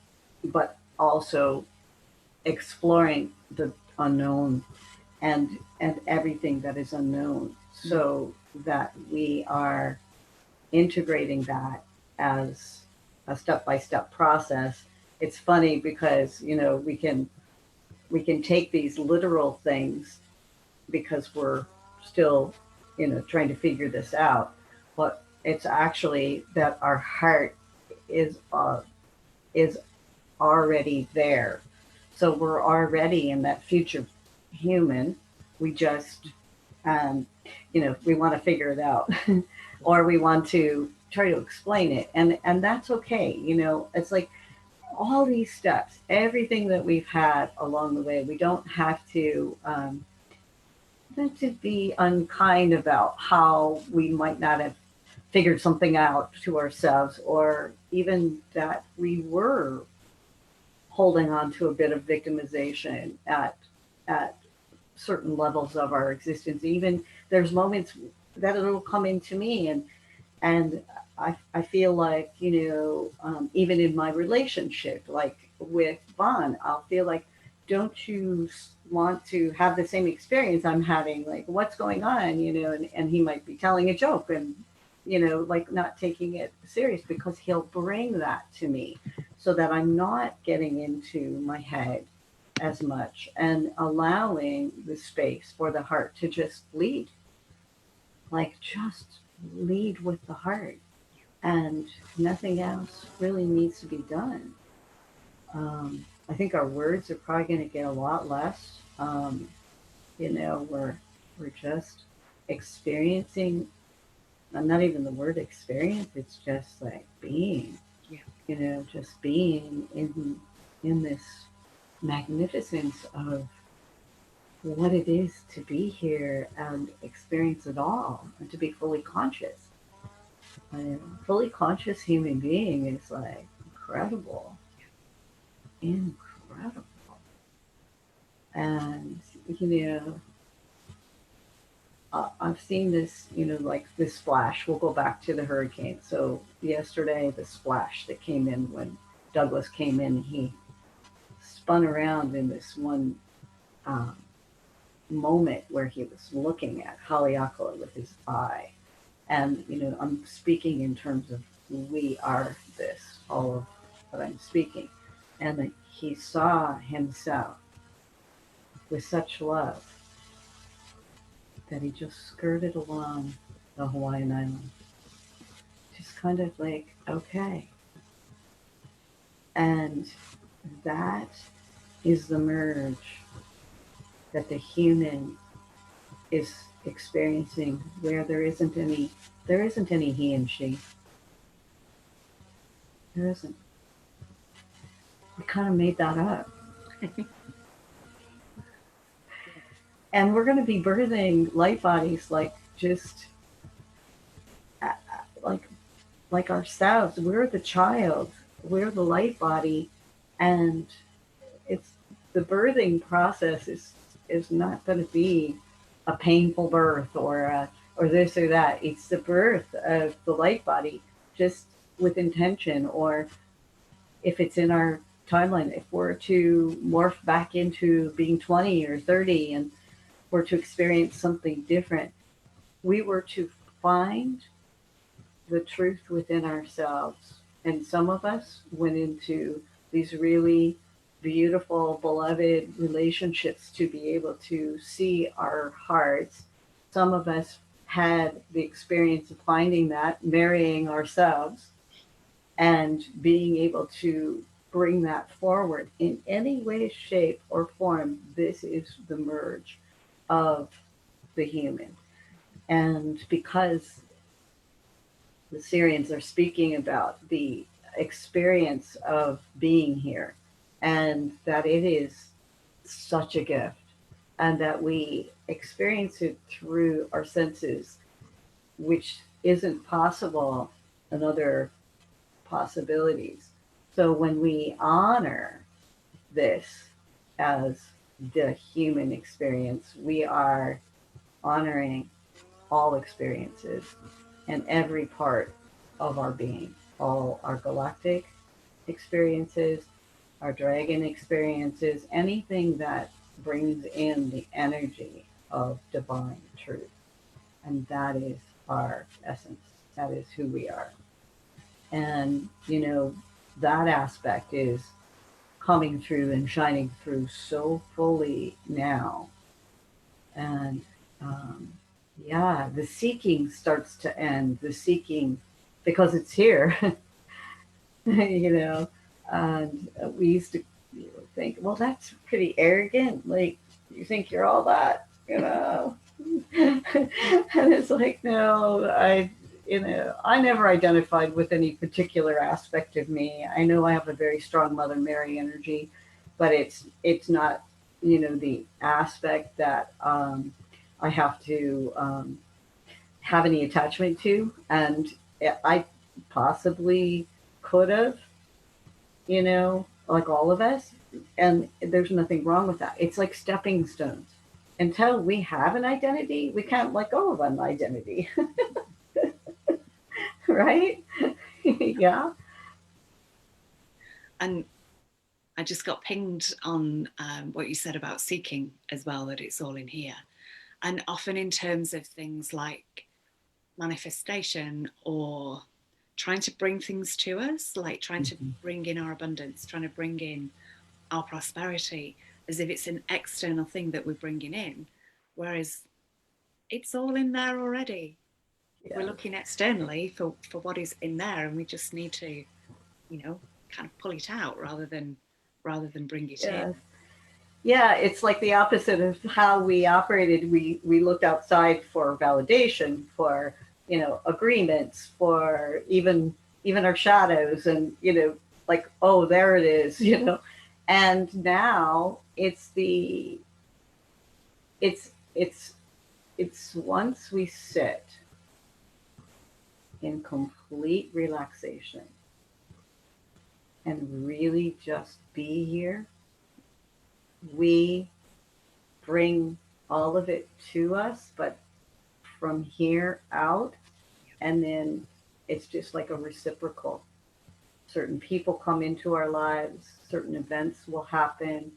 but also exploring the unknown and everything that is unknown, so that we are integrating that as a step-by-step process. It's funny because we can take these literal things because we're still trying to figure this out, but it's actually that our heart is is already there. So we're already in that future human. We just, um, we want to figure it out, or we want to try to explain it, and that's okay. It's like all these steps, everything that we've had along the way. We don't have to be unkind about how we might not have figured something out to ourselves, or even that we were holding on to a bit of victimization at certain levels of our existence. Even there's moments that it'll come into me, and I feel like even in my relationship, like with Vaughn, I'll feel like, don't you want to have the same experience I'm having? Like, what's going on? And he might be telling a joke, and like not taking it serious, because he'll bring that to me so that I'm not getting into my head as much, and allowing the space for the heart to just lead, like just lead with the heart, and nothing else really needs to be done. I think our words are probably going to get a lot less. We're just experiencing, not even the word experience, it's just like being, Yeah. just being in this magnificence of what it is to be here and experience it all and to be fully conscious. A fully conscious human being is like incredible, incredible. And, you know, I've seen this, like this splash. We'll go back to the hurricane. So yesterday, the splash that came in when Douglas came in, he spun around in this one um, moment where he was looking at Haleakala with his eye. And, I'm speaking in terms of we are this, all of what I'm speaking. And he saw himself with such love that he just skirted along the Hawaiian island. Just kind of like, okay. And that is the merge that the human is experiencing, where there isn't any he and she. There isn't. We kind of made that up. And we're going to be birthing light bodies like just like like ourselves. We're the child. We're the light body, and it's the birthing process is not going to be a painful birth or this or that. It's the birth of the light body, just with intention, or if it's in our timeline, if we're to morph back into being 20 or 30 and we're to experience something different, we were to find the truth within ourselves. And some of us went into these really beautiful, beloved relationships to be able to see our hearts. Some of us had the experience of finding that, marrying ourselves, and being able to bring that forward in any way, shape, or form. This is the merge of the human. And because the Syrians are speaking about the experience of being here, and that it is such a gift, and that we experience it through our senses, which isn't possible in other possibilities. So when we honor this as the human experience, we are honoring all experiences and every part of our being, all our galactic experiences, our dragon experiences, anything that brings in the energy of divine truth. And that is our essence. That is who we are. And, that aspect is coming through and shining through so fully now. And yeah, the seeking starts to end. The seeking, because it's here, you know. And we used to think, well, that's pretty arrogant. Like, you think you're all that. And it's like, no, I never identified with any particular aspect of me. I know I have a very strong Mother Mary energy, but it's not, the aspect that I have to have any attachment to. And I possibly could have, like all of us. And there's nothing wrong with that. It's like stepping stones. Until we have an identity, we can't let go of an identity. Right? Yeah. And I just got pinged on what you said about seeking as well, that it's all in here. And often in terms of things like manifestation or trying to bring things to us, like trying to bring in our abundance, trying to bring in our prosperity, as if it's an external thing that we're bringing in, whereas it's all in there already. Yeah. We're looking externally for what is in there, and we just need to, kind of pull it out rather than bring it Yeah. in. Yeah, it's like the opposite of how we operated. We looked outside for validation, for agreements, for even our shadows, and like, oh, there it is, and now it's it's once we sit in complete relaxation and really just be here, we bring all of it to us, but from here out, and then it's just like a reciprocal. Certain people come into our lives, certain events will happen.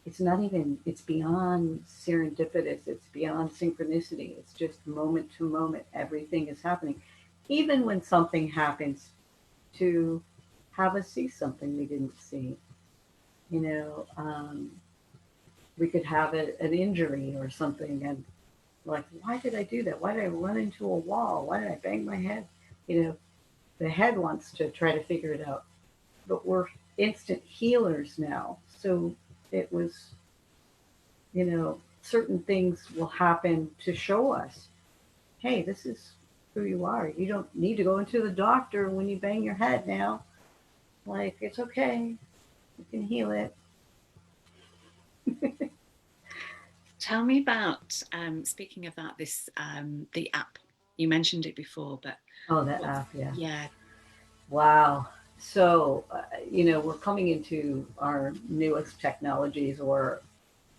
It's not even, it's beyond serendipitous, it's beyond synchronicity. It's just moment to moment, everything is happening. Even when something happens to have us see something we didn't see, you know, um, we could have an injury or something, and like, why did I do that? Why did I run into a wall? Why did I bang my head? The head wants to try to figure it out, but we're instant healers now. So it was, certain things will happen to show us, hey, this is who you are. You don't need to go into the doctor when you bang your head now. Like, it's okay. You can heal it. Tell me about, speaking of that, this the app. You mentioned it before, but Oh, that app, yeah. yeah. Wow. So, we're coming into our newest technologies, or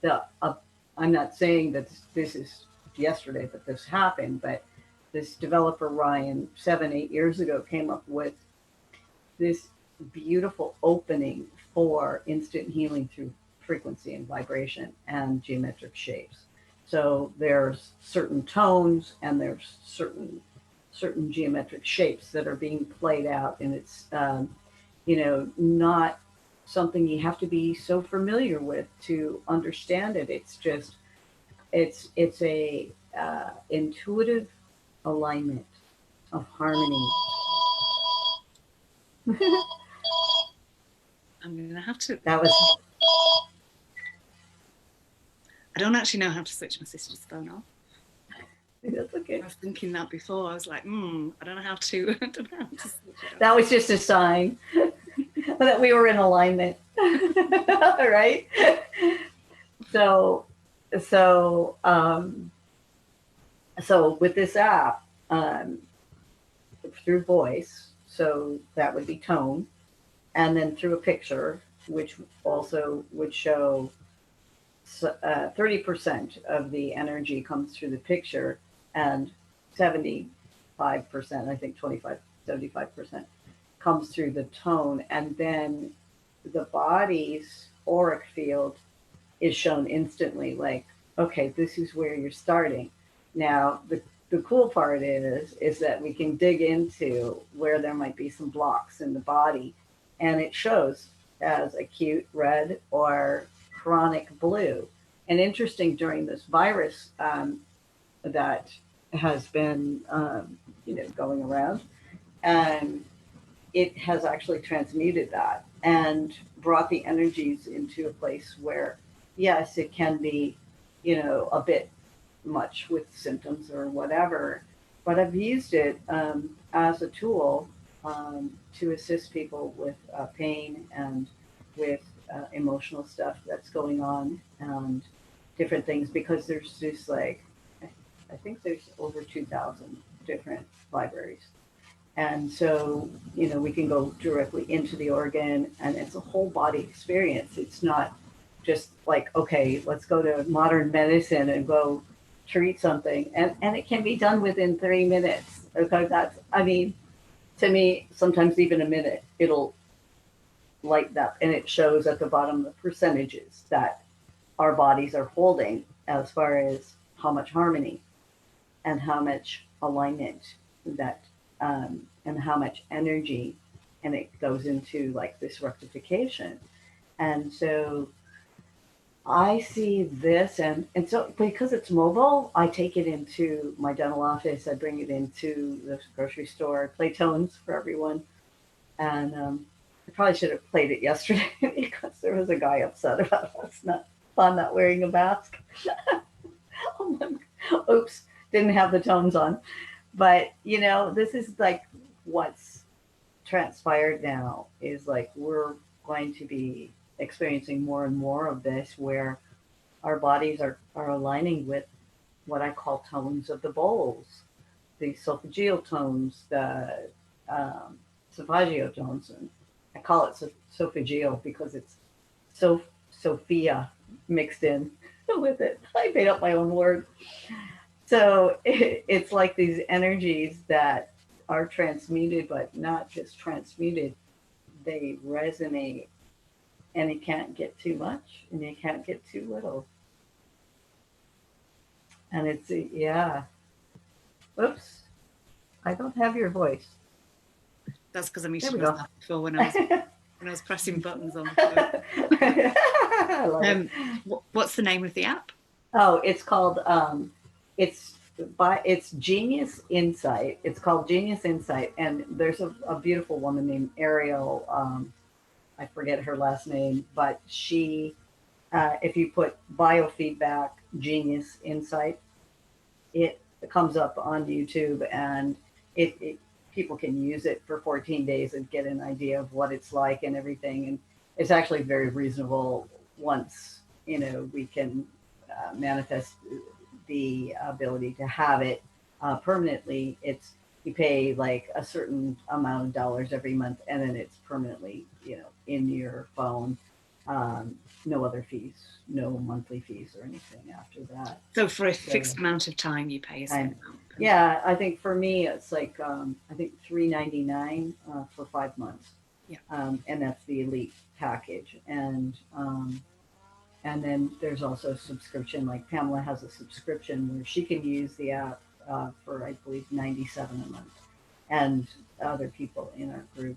the, I'm not saying that this is yesterday that this happened, but this developer, Ryan, 7, 8 years ago, came up with this beautiful opening for instant healing through frequency and vibration and geometric shapes. So there's certain tones and there's certain geometric shapes that are being played out, and it's not something you have to be so familiar with to understand it. It's just it's a intuitive alignment of harmony. I'm gonna have to. That was I don't actually know how to switch my sister's phone off. That's okay. I was thinking that before. I was like, I don't know how to. I don't know how to switch it off. That was just a sign that we were in alignment, right? So, so, um, so with this app, through voice, so that would be tone, and then through a picture, which also would show 30% of the energy comes through the picture, and 75%, I think 25, 75% comes through the tone. And then the body's auric field is shown instantly, like, okay, this is where you're starting. Now, the cool part is that we can dig into where there might be some blocks in the body, and it shows as acute red or chronic blue. And interesting, during this virus that has been going around, and it has actually transmuted that and brought the energies into a place where, yes, it can be, a bit much with symptoms or whatever, but I've used it as a tool to assist people with pain and with emotional stuff that's going on, and different things, because there's just like, I think there's over 2,000 different libraries. And so, we can go directly into the organ, and it's a whole body experience. It's not just like, okay, let's go to modern medicine and go treat something. And it can be done within 3 minutes. Okay, to me, sometimes even a minute, it'll light up, and it shows at the bottom the percentages that our bodies are holding, as far as how much harmony and how much alignment that and how much energy, and it goes into like this rectification. And so I see this, and so because it's mobile, I take it into my dental office. I bring it into the grocery store. Play tones for everyone, and I probably should have played it yesterday because there was a guy upset about us not wearing a mask. Oh my, oops, didn't have the tones on. But this is like what's transpired now is like we're going to be experiencing more and more of this where our bodies are aligning with what I call tones of the bowls, the solfeggio tones, the um, solfeggio tones. And I call it solfeggio because it's so Sophia mixed in with it. I made up my own word. So it's like these energies that are transmuted, but not just transmuted. They resonate, and you can't get too much, and you can't get too little. And it's yeah. Oops, I don't have your voice. That's because I There muted we go. myself before when I was pressing buttons on the phone. I love it. What's the name of the app? Oh, it's called it's it's Genius Insight. It's called Genius Insight, and there's a beautiful woman named Ariel. I forget her last name, but she, if you put biofeedback Genius Insight, it comes up on YouTube, and it people can use it for 14 days and get an idea of what it's like and everything. And it's actually very reasonable once we can manifest the ability to have it permanently. It's you pay like a certain amount of dollars every month, and then it's permanently in your phone. No other fees, no monthly fees or anything after that. So for a So fixed amount of time, you pay a certain amount. yeah, I think for me it's like I think $3.99 for 5 months, Yeah. And that's the elite package. And then there's also a subscription. Like Pamela has a subscription where she can use the app for I believe 97 a month, and other people in our group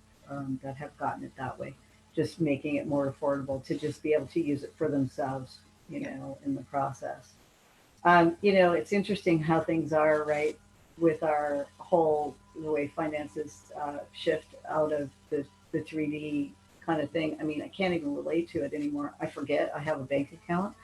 that have gotten it that way, just making it more affordable to just be able to use it for themselves, in the process. It's interesting how things are, right, with our whole the way finances shift out of the 3D kind of thing. I mean, I can't even relate to it anymore. I forget I have a bank account,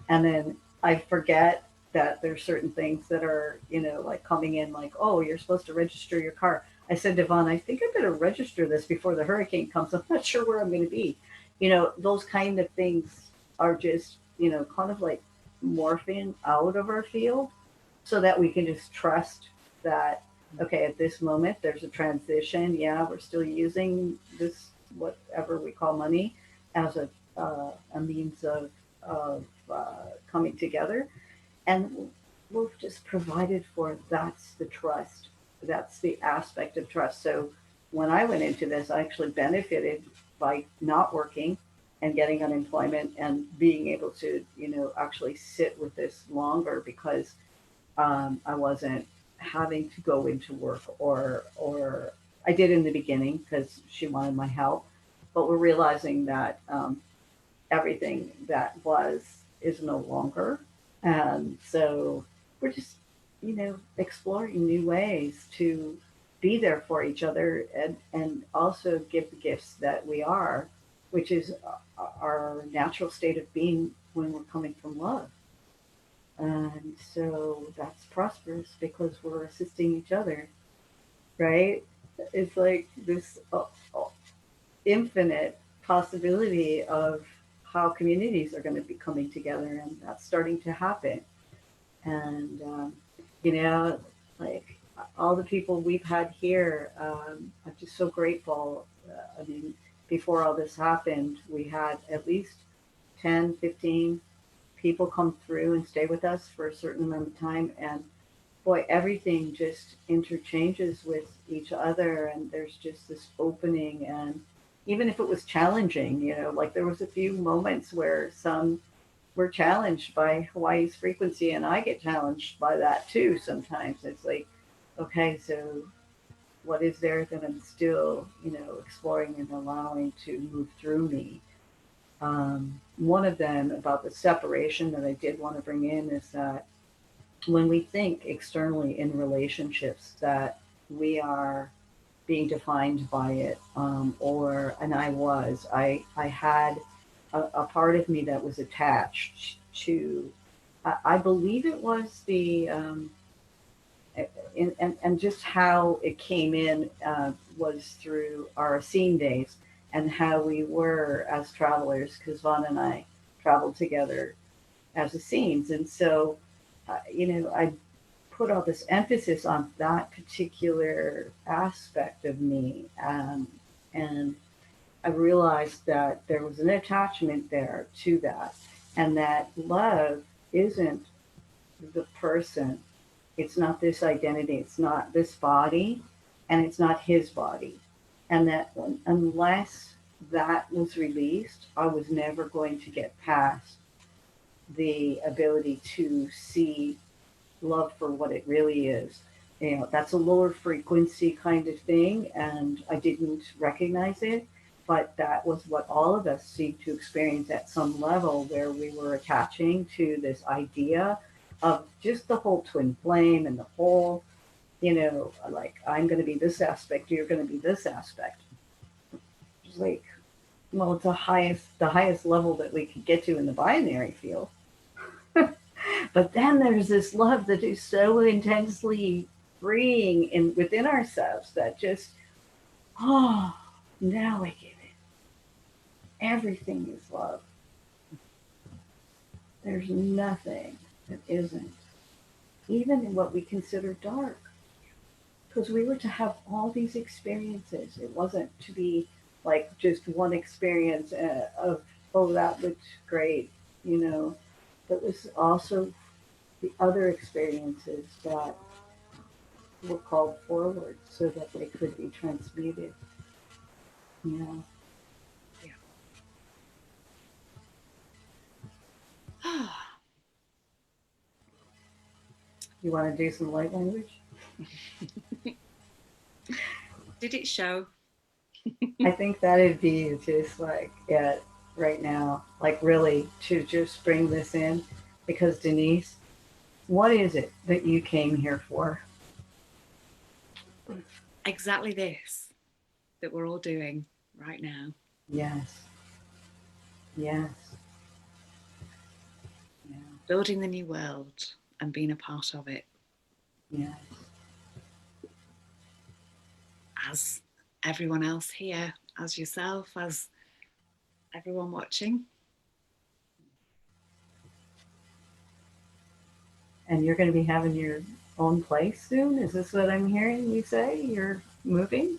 and then I forget that there's certain things that are, like coming in, like, oh, you're supposed to register your car. I said to Vaughn, I think I better register this before the hurricane comes. I'm not sure where I'm going to be. Those kind of things are just, kind of like morphing out of our field so that we can just trust that, okay, at this moment there's a transition. Yeah, we're still using this, whatever we call money, as a means of coming together. And we're just provided for. That's the trust. That's the aspect of trust. So when I went into this, I actually benefited by not working and getting unemployment and being able to, actually sit with this longer because I wasn't having to go into work or I did in the beginning because she wanted my help, but we're realizing that everything that was is no longer, and so we're just exploring new ways to be there for each other and also give the gifts that we are, which is our natural state of being when we're coming from love. And so that's prosperous because we're assisting each other, right? It's like this infinite possibility of how communities are going to be coming together, and that's starting to happen. And, you know, like all the people we've had here, I'm just so grateful. I mean, before all this happened, we had at least 10, 15 people come through and stay with us for a certain amount of time. And boy, everything just interchanges with each other. And there's just this opening. And even if it was challenging, like there was a few moments where some were challenged by Hawaii's frequency, and I get challenged by that too sometimes. It's like, okay, so what is there that I'm still, exploring and allowing to move through me? One of them about the separation that I did want to bring in is that when we think externally in relationships that we are being defined by it, and I had a part of me that was attached to, I believe it was and just how it came in was through our scene days and how we were as travelers, because Vaughn and I traveled together as a scenes. And so, I put all this emphasis on that particular aspect of me. And I realized that there was an attachment there to that, and that love isn't the person, it's not this identity, it's not this body, and it's not his body. And that unless that was released, I was never going to get past the ability to see love for what it really is. That's a lower frequency kind of thing, and I didn't recognize it, but that was what all of us seemed to experience at some level, where we were attaching to this idea of just the whole twin flame and the whole, like, I'm going to be this aspect, you're going to be this aspect. It's like, well, it's the highest level that we could get to in the binary field. But then there's this love that is so intensely freeing within ourselves that just, oh, now I get it. Everything is love. There's nothing that isn't, even in what we consider dark. Because we were to have all these experiences. It wasn't to be like just one experience of, oh, that looked great, you know. But it was also the other experiences that were called forward so that they could be transmuted. Yeah. Yeah. You want to do some light language? Did it show? I think that'd be just like, yeah, right now, like really to just bring this in, because Denise, what is it that you came here for? Exactly this that we're all doing right now. Yes. Yes. Yeah. Building the new world and being a part of it. Yes. As everyone else here, as yourself, as everyone watching. And you're going to be having your own place soon? Is this what I'm hearing you say? You're moving?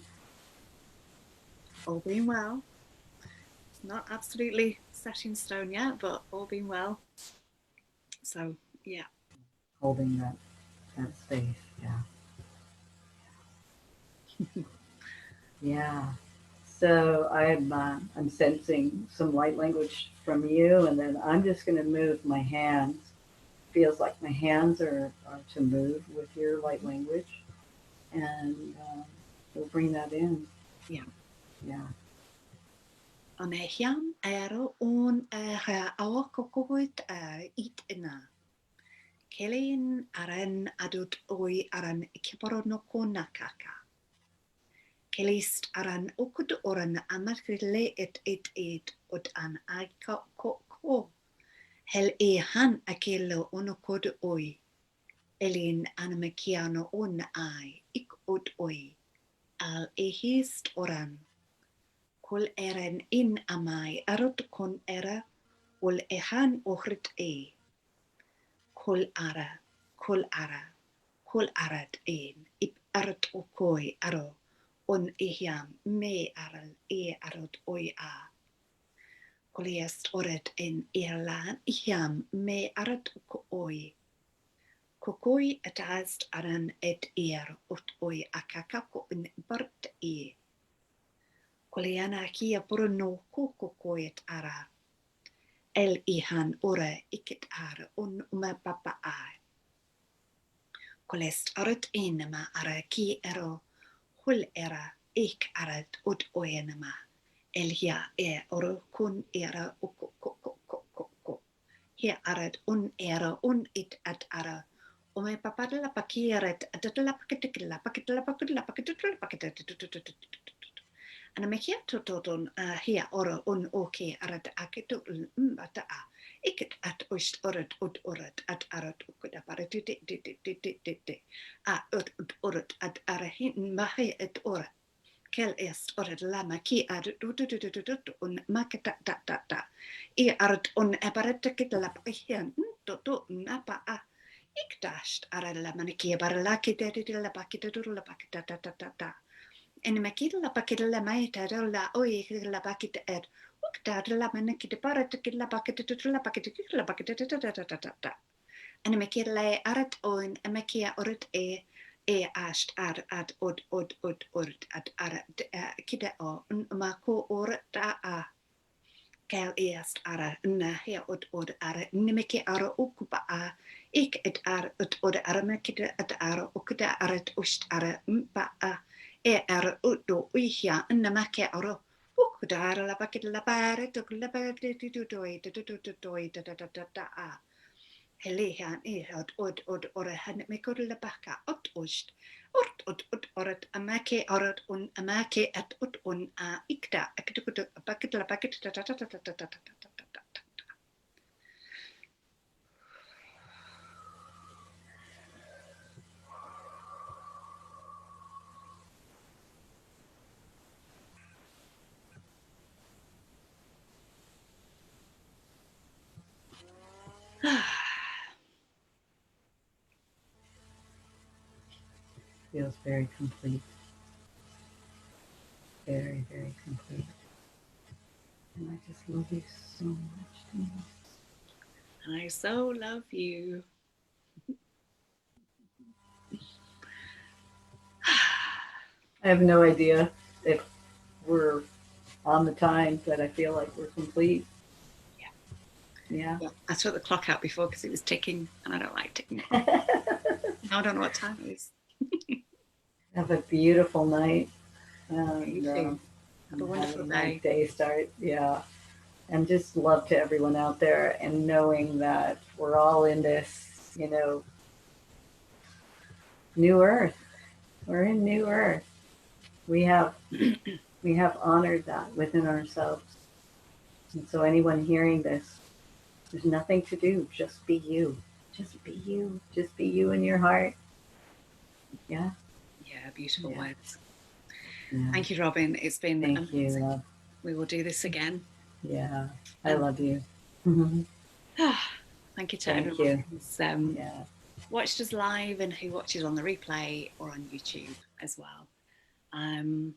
All being well. It's not absolutely set in stone yet, but all being well. So, yeah. Holding that space. Yeah. Yeah. So I'm sensing some light language from you, and then I'm just going to move my hands. Feels like my hands are to move with your light language, and we'll bring that in. Yeah. Yeah. An hiam ero on awa kokoit it ina. Kelein aran adut oi aran kiporonoko nakaka. Kelist aran okud oran amakrile et od an aika ko. Hel e han akelo onokod oi. Elin anamakiano on ai ik od oi. Al ehist oran. Kol eren in amai arot kon era. Ol ehan ohrit e. Kol ara. Kol ara. Kol arat ein. Ip arat okoi aro. On ihiam me aral e arot oi a. Koliest oret en irlan ihiam me arat oi. Kokoi atast aran et ot oi akakako in bart e. Koliana kia porono kokoi et ara. El ihan ora ikit ara on papa ai. Kolest arat enema ara ki ero hul era ik arat ot oenema. Elia oro kun era ko. He arat era it at ara. Ome papadala pakiret atatala paketla. Ana me kia toton hia ora oke arat aketu bata a. Iket at oist orat at arat ukuda paratite. A orat at arahin mahe et ora. Kel est orat lama ki ad maketa ta. I arat eparetakit la pakian toto napa a. Ikdasht aralla maniki baralaki la pakita ta. En makita la pakita la maita la oi la pakita ed. Ukta la maniki de paratakit la pakita ta. En makita la arat on makia orat asht ad od ad arat kida o mako orat a. Kel est ara na he od ara nimeke ara okupa a ik et ar od ara mekide at ara okuda arat ust ara mpa a ara udo uihia na make ara okuda ara la paket la pare to la paket to a helihan od ora han mekod la baka ot ust ort orat amake orat amake at a ikda akitukutu paket la paket Feels very complete. Very, very complete. And I just love you so much, Denise. I so love you. I have no idea if we're on the time, but I feel like we're complete. Yeah. I took the clock out before because it was ticking and I don't like ticking. Now I don't know what time it is. Have a beautiful night. You too. Have a wonderful day start. Yeah. And just love to everyone out there, and knowing that we're all in this, new earth. We're in new earth. We have honored that within ourselves. And so anyone hearing this, there's nothing to do. Just be you. Just be you. Just be you in your heart. Yeah. Yeah, beautiful words. Yeah. Thank you, Robyn. It's been Thank amazing. you, love. We will do this again. Yeah. I love you. Thank you to everyone who's Yeah. watched us live and who watches on the replay or on YouTube as well. And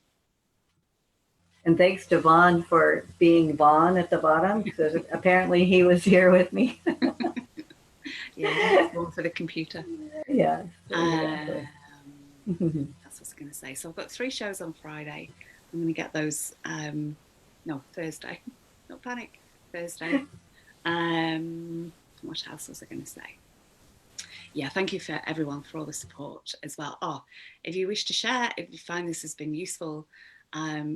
thanks to Vaughn for being Vaughn at the bottom, because apparently he was here with me. Yeah, one for the computer. Yeah. Exactly. That's what I was going to say. So I've got 3 shows on Friday. I'm going to get those. Thursday. Don't panic. Thursday. What else was I going to say? Yeah, thank you for everyone for all the support as well. If you wish to share, if you find this has been useful,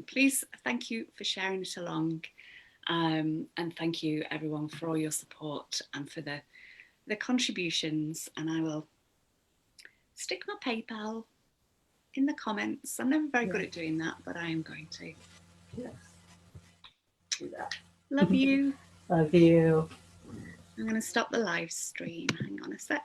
please thank you for sharing it along. And thank you everyone for all your support and for the contributions. And I will stick my PayPal in the comments. I'm never very good at doing that, but I am going to. Yes. Do that. Love you. Love you. I'm going to stop the live stream. Hang on a sec.